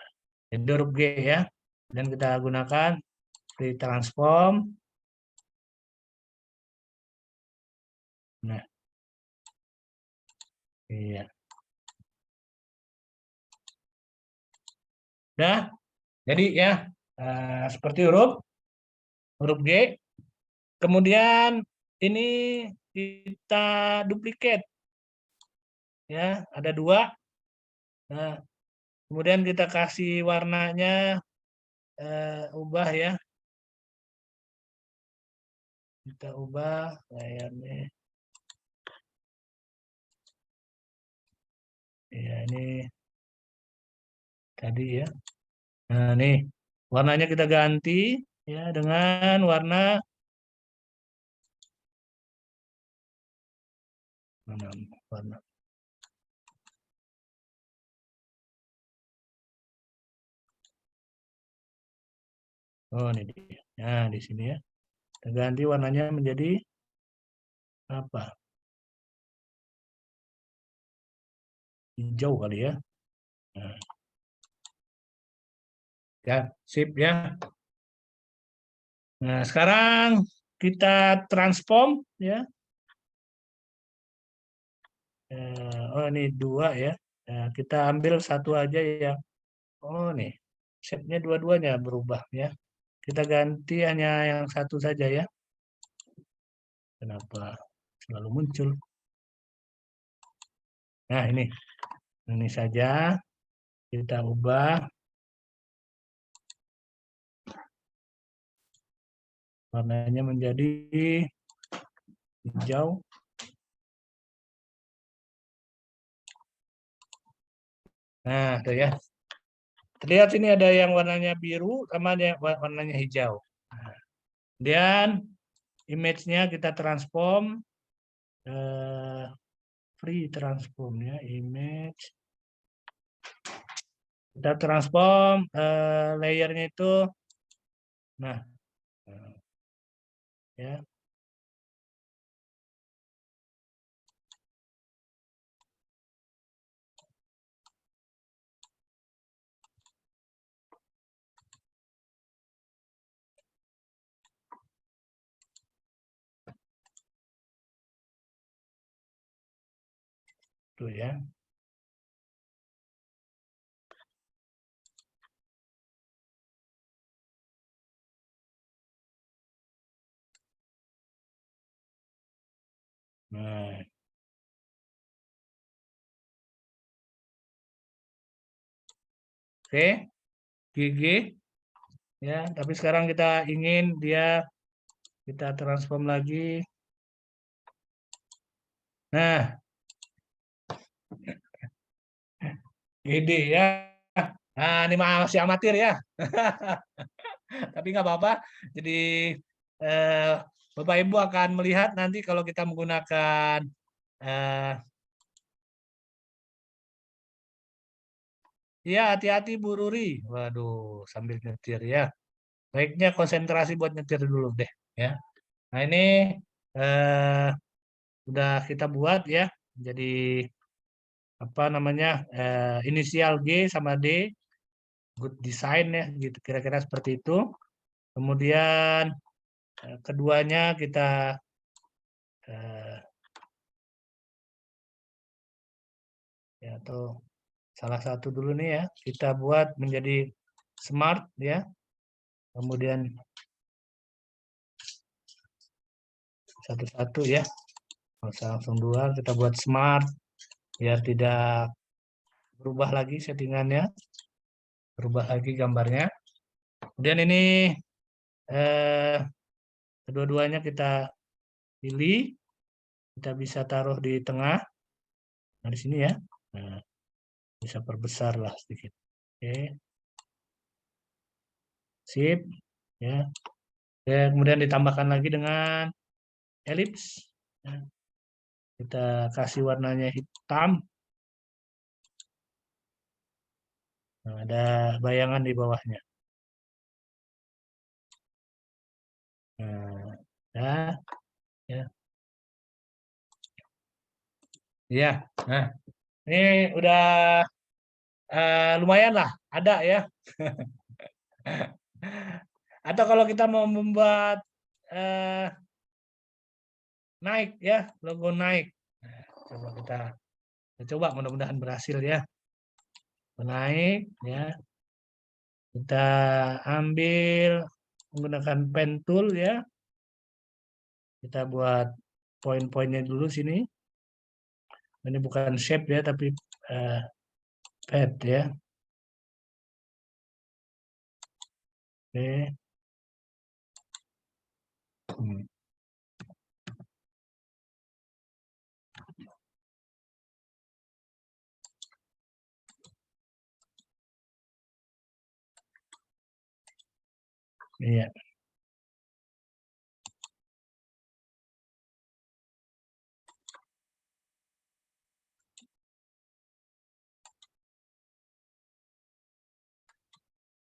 ini huruf G ya, dan kita gunakan free transform. Nah, iya. Nah, jadi ya seperti huruf G. Kemudian ini kita duplikat ya, ada 2. Nah, kemudian kita kasih warnanya ubah ya. Kita ubah layarnya. Ya, ini tadi ya. Nah, nih Warnanya kita ganti ya dengan warna warna. Oh, ini dia. Nah, di sini ya. Kita ganti warnanya menjadi apa? Hijau kali ya. Nah, ya, sip ya. Nah, sekarang kita transform ya. Oh, ini 2 ya. Nah, kita ambil satu aja ya. Oh, nih. Shape-nya dua-duanya berubah ya. Kita ganti hanya yang satu saja ya. Kenapa selalu muncul? Nah, ini saja kita ubah warnanya menjadi hijau. Nah, tuh ya. Terlihat sini ada yang warnanya biru sama yang warnanya hijau. Nah, kemudian image-nya kita transform free transform ya, image. Kita transform layernya itu, nah, ya. Tuh ya. Nah, oke, GG ya. Tapi sekarang kita ingin dia kita transform lagi. Nah, ide ya. Nah, ini masih amatir ya. Tapi nggak apa-apa. Jadi eh, Bapak Ibu akan melihat nanti kalau kita menggunakan ya, hati-hati Bu Ruri. Waduh, sambil nyetir ya. Baiknya konsentrasi buat nyetir dulu deh ya. Nah, ini eh, udah kita buat ya. Jadi apa namanya? Inisial G sama D, good design ya gitu. Kira-kira seperti itu. Kemudian keduanya kita eh, ya atau salah satu dulu nih ya. Kita buat menjadi smart ya. Kemudian satu-satu ya. Nggak usah langsung dua, kita buat smart biar tidak berubah lagi settingannya, berubah lagi gambarnya. Kemudian ini eh, kedua-duanya kita pilih, kita bisa taruh di tengah. Nah, di sini ya. Nah, bisa perbesar lah sedikit. Oke. Sip ya. Oke, kemudian ditambahkan lagi dengan elips. Ya. Kita kasih warnanya hitam. Nah, ada bayangan di bawahnya. Nah, ya, ya. Iya. Nah, ini udah lumayan lah, ada ya. Atau kalau kita mau membuat naik ya, logo naik. Nah, coba kita coba mudah-mudahan berhasil ya. Naik ya. Kita ambil menggunakan pen tool ya. Kita buat poin-poinnya dulu sini. Ini bukan shape ya, tapi pad ya. Oke. Iya.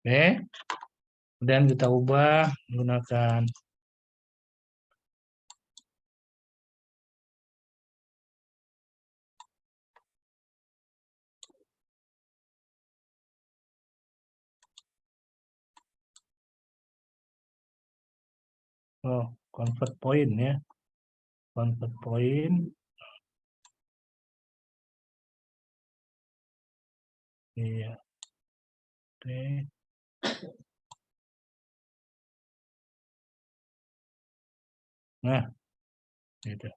Oke. Kemudian kita ubah menggunakan convert point ya. Convert point. Iya. Oke. Nah, gitu.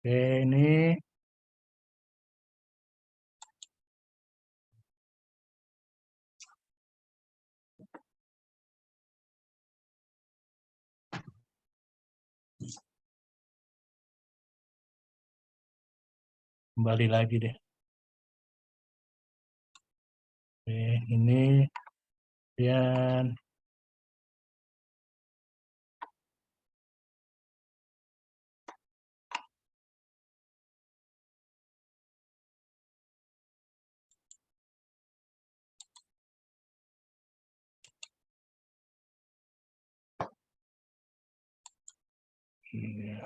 Oke, ini kembali lagi deh. Oke, ini dan iya.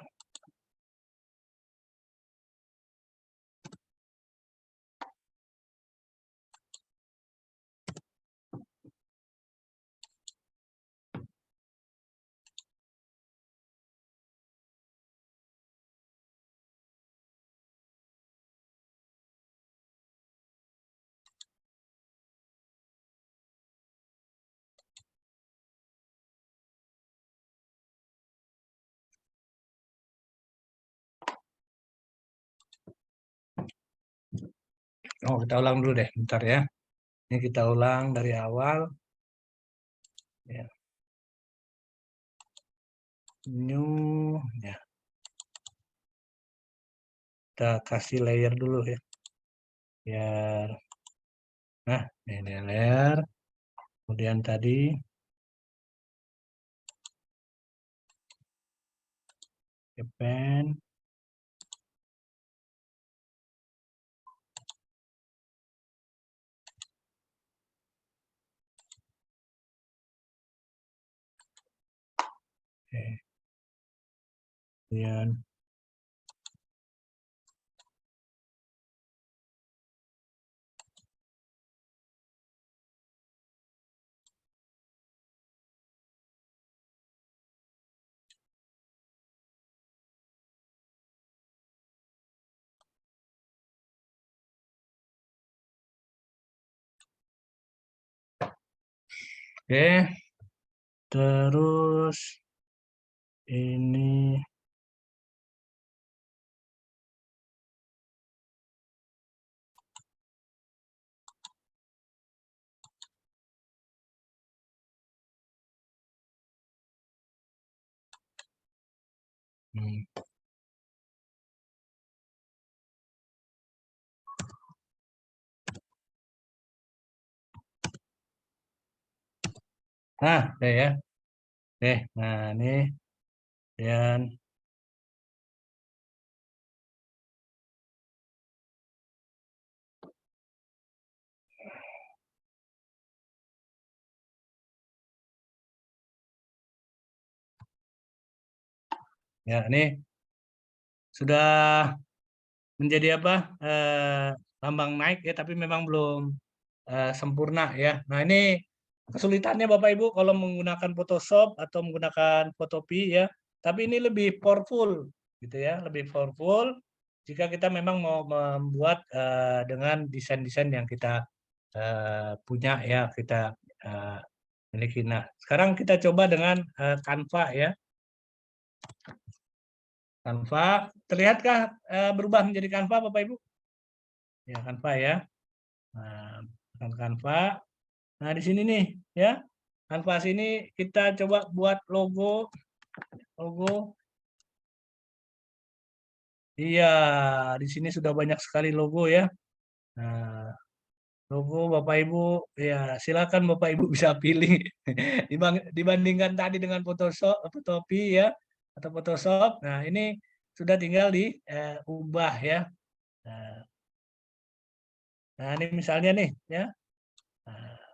Oh, kita ulang dulu deh, bentar ya. Ini kita ulang dari awal. Ya. New, ya. Kita kasih layer dulu ya. Biar, nah, ini layer. Kemudian tadi pen. Oke. Kemudian oke. Terus ini nah, deh ya. Nah ini dan ya ini sudah menjadi apa? Lambang naik ya, tapi memang belum sempurna ya. Nah ini kesulitannya Bapak Ibu kalau menggunakan Photoshop atau menggunakan Photopea ya. Tapi ini lebih powerful gitu ya, lebih powerful jika kita memang mau membuat dengan desain-desain yang kita punya ya, kita miliki. Nah, sekarang kita coba dengan Canva ya. Canva, terlihatkah berubah menjadi Canva Bapak Ibu? Ya, Canva ya. Nah, Canva. Nah, di sini nih ya. Kanvas ini kita coba buat logo. Iya, di sini sudah banyak sekali logo ya. Nah, logo Bapak Ibu, ya silakan Bapak Ibu bisa pilih dibandingkan tadi dengan Photoshop, Photopea ya, atau Photoshop. Nah, ini sudah tinggal diubah ya. Nah, ini misalnya nih ya,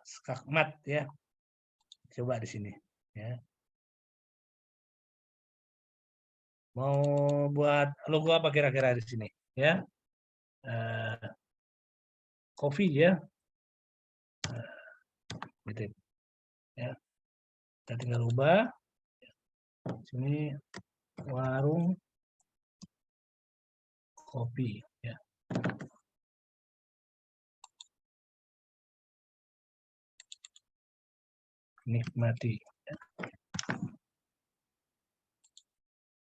skakmat ya. Coba di sini ya. Mau buat logo apa kira-kira di sini ya? Coffee ya. Gitu ya. Kita tinggal ubah. Sini warung kopi ya. Nikmati.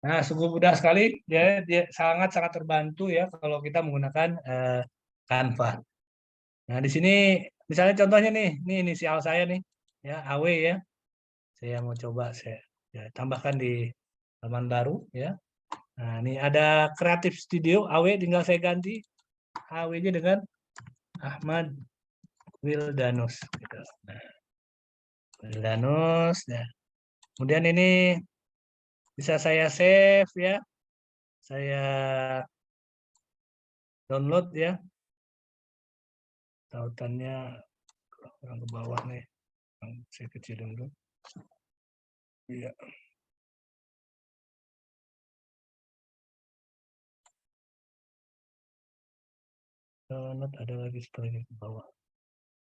Nah, sungguh mudah sekali. Dia sangat-sangat terbantu ya kalau kita menggunakan Canva. Nah, di sini misalnya contohnya nih, ini inisial saya nih, ya AW ya. Saya mau coba saya tambahkan di halaman baru ya. Nah, ini ada Creative Studio AW, tinggal saya ganti AW-nya dengan Ahmad Wildanus. Gitu. Nah, Wildanus. Nah, kemudian ini bisa saya save ya. Saya download ya. Tautannya kurang ke bawah nih. Saya kecilin dulu. Iya. Download ada lagi setelahnya ke bawah.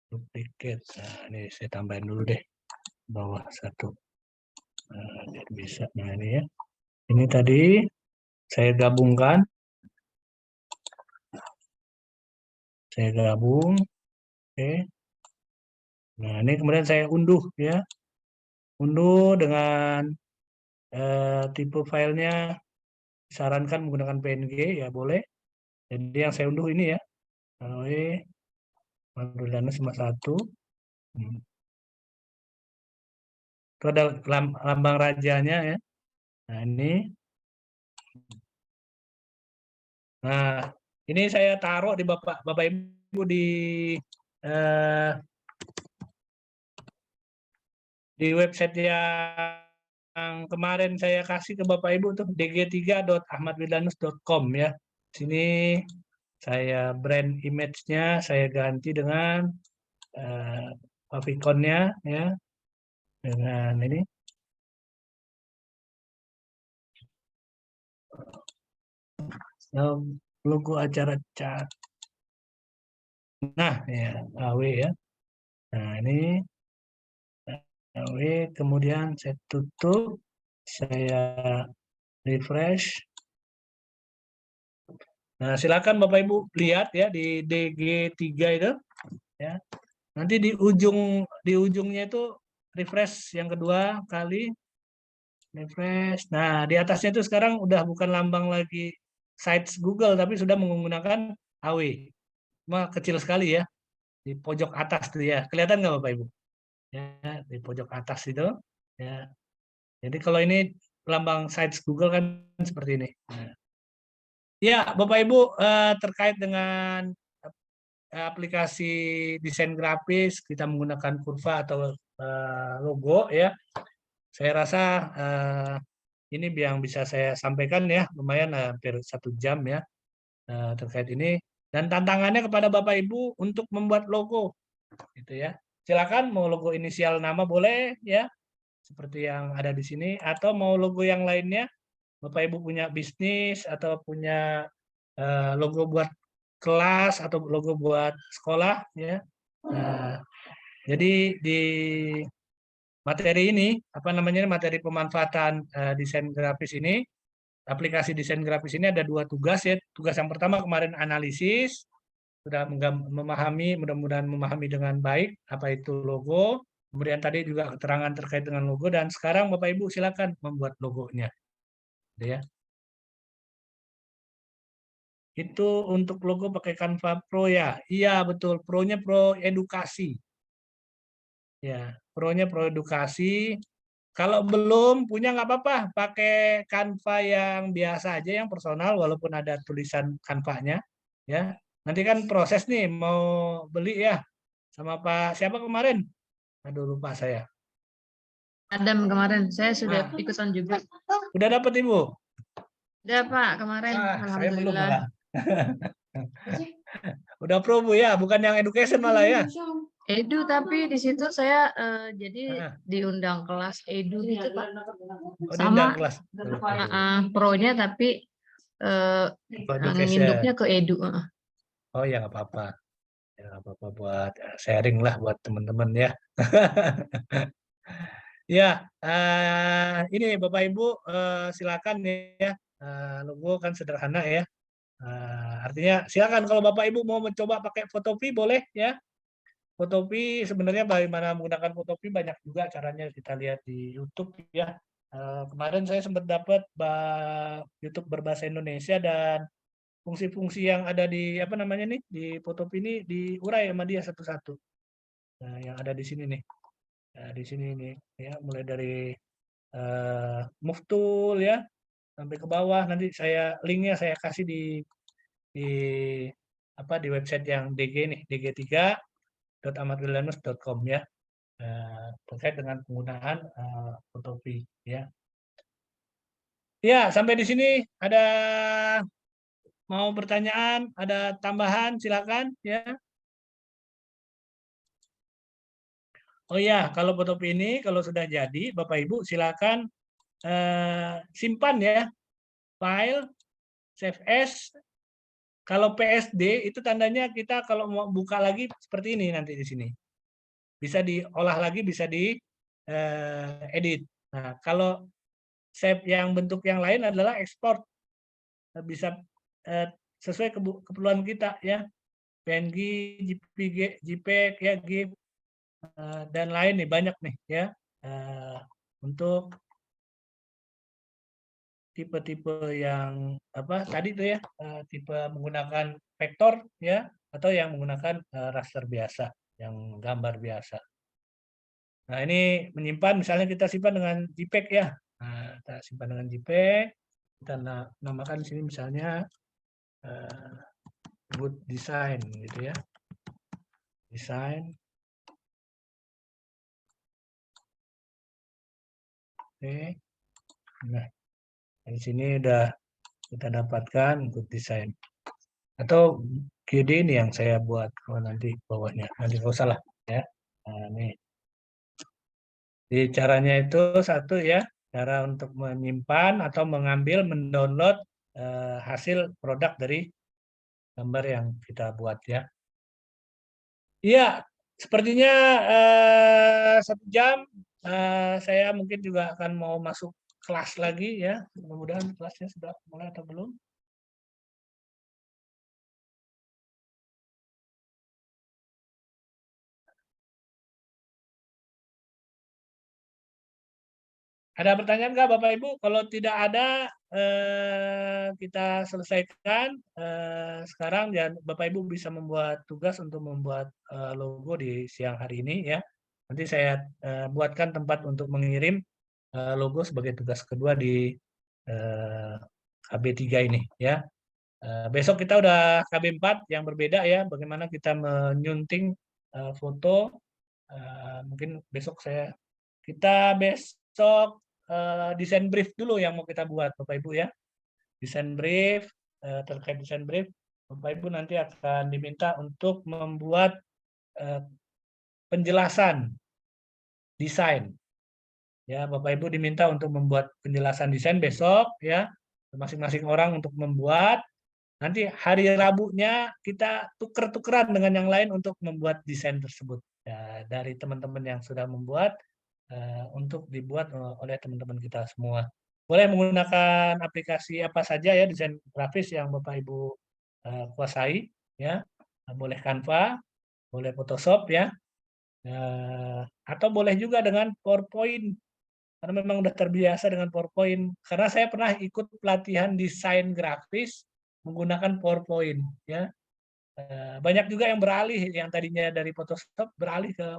Duplicate. Nah, ini saya tambahin dulu deh. Bawah satu. Nah, biar bisa. Nah, ini ya. Ini tadi saya gabungkan. Saya gabung. Oke. Nah, ini kemudian saya unduh ya. Unduh dengan tipe filenya disarankan menggunakan PNG ya boleh. Jadi yang saya unduh ini ya. Mandulana cuma satu. Itu ada lambang rajanya ya. Nah, ini. Nah, ini saya taruh di Bapak Ibu di website yang kemarin saya kasih ke Bapak Ibu tuh dg3.ahmadwildanus.com ya. Sini saya brand image-nya saya ganti dengan favicon-nya ya. Dengan ini. Logo acara cat. Nah, ya, AW ya. Nah, ini AW, kemudian saya tutup, saya refresh. Nah, silakan Bapak Ibu lihat ya di DG3 itu ya. Nanti di ujungnya itu refresh yang kedua kali refresh. Nah, di atasnya itu sekarang udah bukan lambang lagi sites Google tapi sudah menggunakan AW. Cuma kecil sekali ya. Di pojok atas tuh ya. Kelihatan nggak Bapak Ibu? Ya, di pojok atas itu ya. Jadi kalau ini lambang sites Google kan seperti ini. Nah. Ya, Bapak Ibu terkait dengan aplikasi desain grafis kita menggunakan kurva atau logo ya. Saya rasa ini yang bisa saya sampaikan ya, lumayan hampir 1 jam ya terkait ini. Dan tantangannya kepada Bapak Ibu untuk membuat logo, gitu ya. Silakan mau logo inisial nama boleh ya, seperti yang ada di sini, atau mau logo yang lainnya. Bapak Ibu punya bisnis atau punya logo buat kelas atau logo buat sekolah ya. Nah, jadi di materi ini apa namanya materi pemanfaatan desain grafis ini, aplikasi desain grafis ini ada 2 tugas ya. Tugas yang pertama kemarin analisis, sudah memahami, mudah-mudahan memahami dengan baik apa itu logo. Kemudian tadi juga keterangan terkait dengan logo dan sekarang Bapak Ibu silakan membuat logonya. Ya. Itu untuk logo pakai Canva Pro ya. Iya betul, Pro-nya Pro edukasi. Ya, Pro-nya Pro Edukasi. Kalau belum punya nggak apa-apa, pakai Canva yang biasa aja, yang personal, walaupun ada tulisan Canva-nya. Ya, nanti kan proses nih mau beli ya sama Pak siapa kemarin? Aduh lupa saya. Adam kemarin, saya sudah Nah. ikutan juga. Udah dapat Ibu? Udah Pak, kemarin. Saya belum Alhamdulillah. malah. Udah pro Bu ya, bukan yang education malah ya. Edu, tapi di situ saya jadi Heeh. diundang kelas edu gitu Pak. Oh, Sama diundang kelas. pro-nya tapi Pro education. nginduknya ke edu. Oh ya nggak apa-apa. Ya nggak apa-apa buat sharing lah buat teman-teman ya. Ya, ini Bapak Ibu silakan ya. Logo kan sederhana ya. Artinya silakan kalau Bapak Ibu mau mencoba pakai Fotopi boleh ya. Fotopi sebenarnya bagaimana menggunakan Fotopi banyak juga caranya kita lihat di YouTube ya. Kemarin saya sempat dapat YouTube berbahasa Indonesia dan fungsi-fungsi yang ada di apa namanya nih di Fotopi ini diurai sama dia satu-satu. Nah, yang ada di sini nih. Nah, di sini nih ya mulai dari move tool ya sampai ke bawah, nanti saya linknya saya kasih di apa di website yang DG nih, dg3.ahmadwildanus.com ya, terkait dengan penggunaan Fotopi ya. Ya, sampai di sini ada mau pertanyaan, ada tambahan silakan ya. Oh ya, kalau Fotopi ini kalau sudah jadi Bapak Ibu silakan simpan ya file save as. Kalau PSD itu tandanya kita kalau mau buka lagi seperti ini nanti di sini. Bisa diolah lagi, bisa di edit. Nah, kalau save yang bentuk yang lain adalah ekspor. Bisa sesuai keperluan kita ya. PNG, JPG, JPEG ya, GIF dan lain nih banyak nih ya. Untuk tipe-tipe yang apa tadi tuh ya, tipe menggunakan vektor ya atau yang menggunakan raster biasa, yang gambar biasa. Nah, ini menyimpan misalnya kita simpan dengan JPEG ya. Nah, kita simpan dengan JPEG, kita namakan di sini misalnya good design gitu ya. Design. Oke. Nah, di sini udah kita dapatkan good design. Atau GD ini yang saya buat nanti bawahnya. Nanti nggak usah lah ya. Nah, ini. Jadi caranya itu satu ya, cara untuk menyimpan atau mengambil, mendownload hasil produk dari gambar yang kita buat ya. Iya, sepertinya 1 jam saya mungkin juga akan mau masuk kelas lagi ya. Mudah-mudahan kelasnya sudah mulai atau belum. Ada pertanyaan nggak Bapak Ibu? Kalau tidak ada, kita selesaikan. Sekarang dan Bapak Ibu bisa membuat tugas untuk membuat logo di siang hari ini ya. Nanti saya buatkan tempat untuk mengirim logo sebagai tugas kedua di KB3 ini ya. Besok kita udah KB4 yang berbeda ya. Bagaimana kita menyunting foto. Mungkin besok kita besok desain brief dulu yang mau kita buat Bapak Ibu ya. Desain brief, terkait desain brief, Bapak Ibu nanti akan diminta untuk membuat penjelasan desain. Ya, Bapak Ibu diminta untuk membuat penjelasan desain besok ya. Masing-masing orang untuk membuat. Nanti hari Rabunya kita tuker-tukeran dengan yang lain untuk membuat desain tersebut. Ya, dari teman-teman yang sudah membuat untuk dibuat oleh teman-teman kita semua. Boleh menggunakan aplikasi apa saja ya desain grafis yang Bapak Ibu kuasai ya. Boleh Canva, boleh Photoshop ya. Atau boleh juga dengan PowerPoint. Karena memang udah terbiasa dengan PowerPoint. Karena saya pernah ikut pelatihan desain grafis menggunakan PowerPoint ya. Banyak juga yang beralih yang tadinya dari Photoshop beralih ke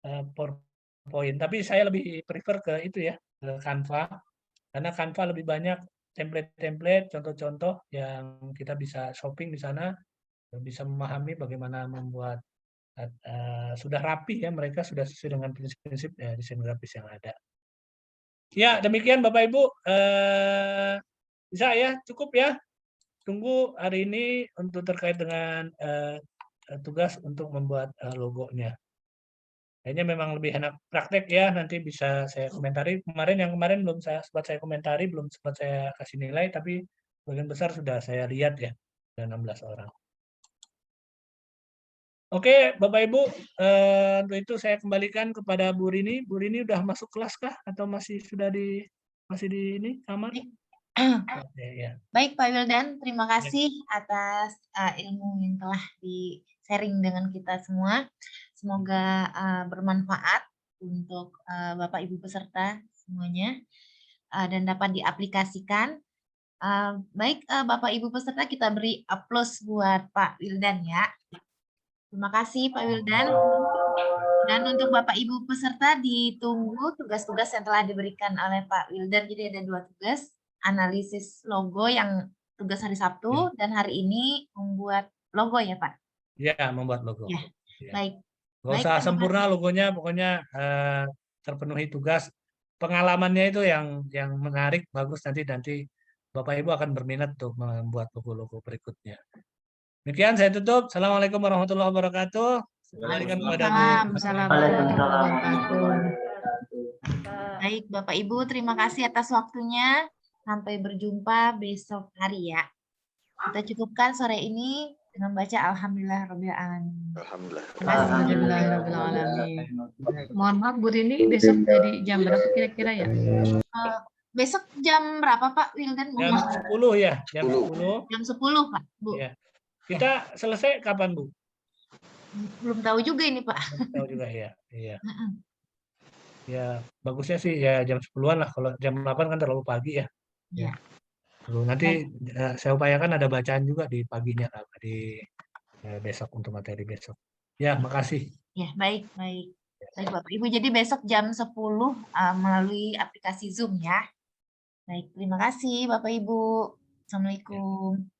PowerPoint. Tapi saya lebih prefer ke itu ya, ke Canva. Karena Canva lebih banyak template-template, contoh-contoh yang kita bisa shopping di sana, bisa memahami bagaimana membuat sudah rapi ya, mereka sudah sesuai dengan prinsip-prinsip desain grafis yang ada. Ya, demikian Bapak Ibu. Bisa ya, cukup ya. Tunggu hari ini untuk terkait dengan tugas untuk membuat logonya. Kayaknya memang lebih enak praktek ya, nanti bisa saya komentari. Yang kemarin belum sempat saya komentari, belum sempat saya kasih nilai, tapi bagian besar sudah saya lihat ya, ada 16 orang. Oke, Bapak Ibu, untuk itu saya kembalikan kepada Bu Rini. Bu Rini udah masuk kelas kah? Atau masih di ini kamar? Ya. Baik Pak Wildan, terima kasih atas ilmu yang telah di-sharing dengan kita semua. Semoga bermanfaat untuk Bapak Ibu peserta semuanya dan dapat diaplikasikan. Baik Bapak Ibu peserta, kita beri aplaus buat Pak Wildan ya. Terima kasih Pak Wildan. Dan untuk Bapak Ibu peserta ditunggu tugas-tugas yang telah diberikan oleh Pak Wildan. Jadi ada 2 tugas, analisis logo yang tugas hari Sabtu dan hari ini membuat logo ya Pak? Ya, membuat logo. Ya, baik. Nggak usah sempurna logonya, pokoknya terpenuhi tugas. Pengalamannya itu yang menarik, bagus, nanti Bapak Ibu akan berminat untuk membuat logo-logo berikutnya. Demikian saya tutup. Assalamualaikum warahmatullahi wabarakatuh. Waalaikumsalam warahmatullahi wabarakatuh. Baik Bapak Ibu, terima kasih atas waktunya. Sampai berjumpa besok hari ya. Kita cukupkan sore ini dengan baca Alhamdulillahirabbil alamin. Alhamdulillah. Mohon maaf Bu Rini, besok jadi jam berapa kira-kira ya? Besok jam berapa Pak Wildan? Jam 10 ya, jam 10. Jam 10 Pak, Bu. Ya. Kita selesai kapan Bu? Belum tahu juga ini Pak. Belum tahu juga ya. Iya. Ya, bagusnya sih ya jam 10-an lah. Kalau jam 8 kan terlalu pagi ya. Iya. Nanti saya upayakan ada bacaan juga di paginya di besok untuk materi besok. Ya, makasih. Ya, baik. Baik Bapak Ibu, jadi besok jam 10 melalui aplikasi Zoom ya. Baik, terima kasih Bapak Ibu. Assalamualaikum.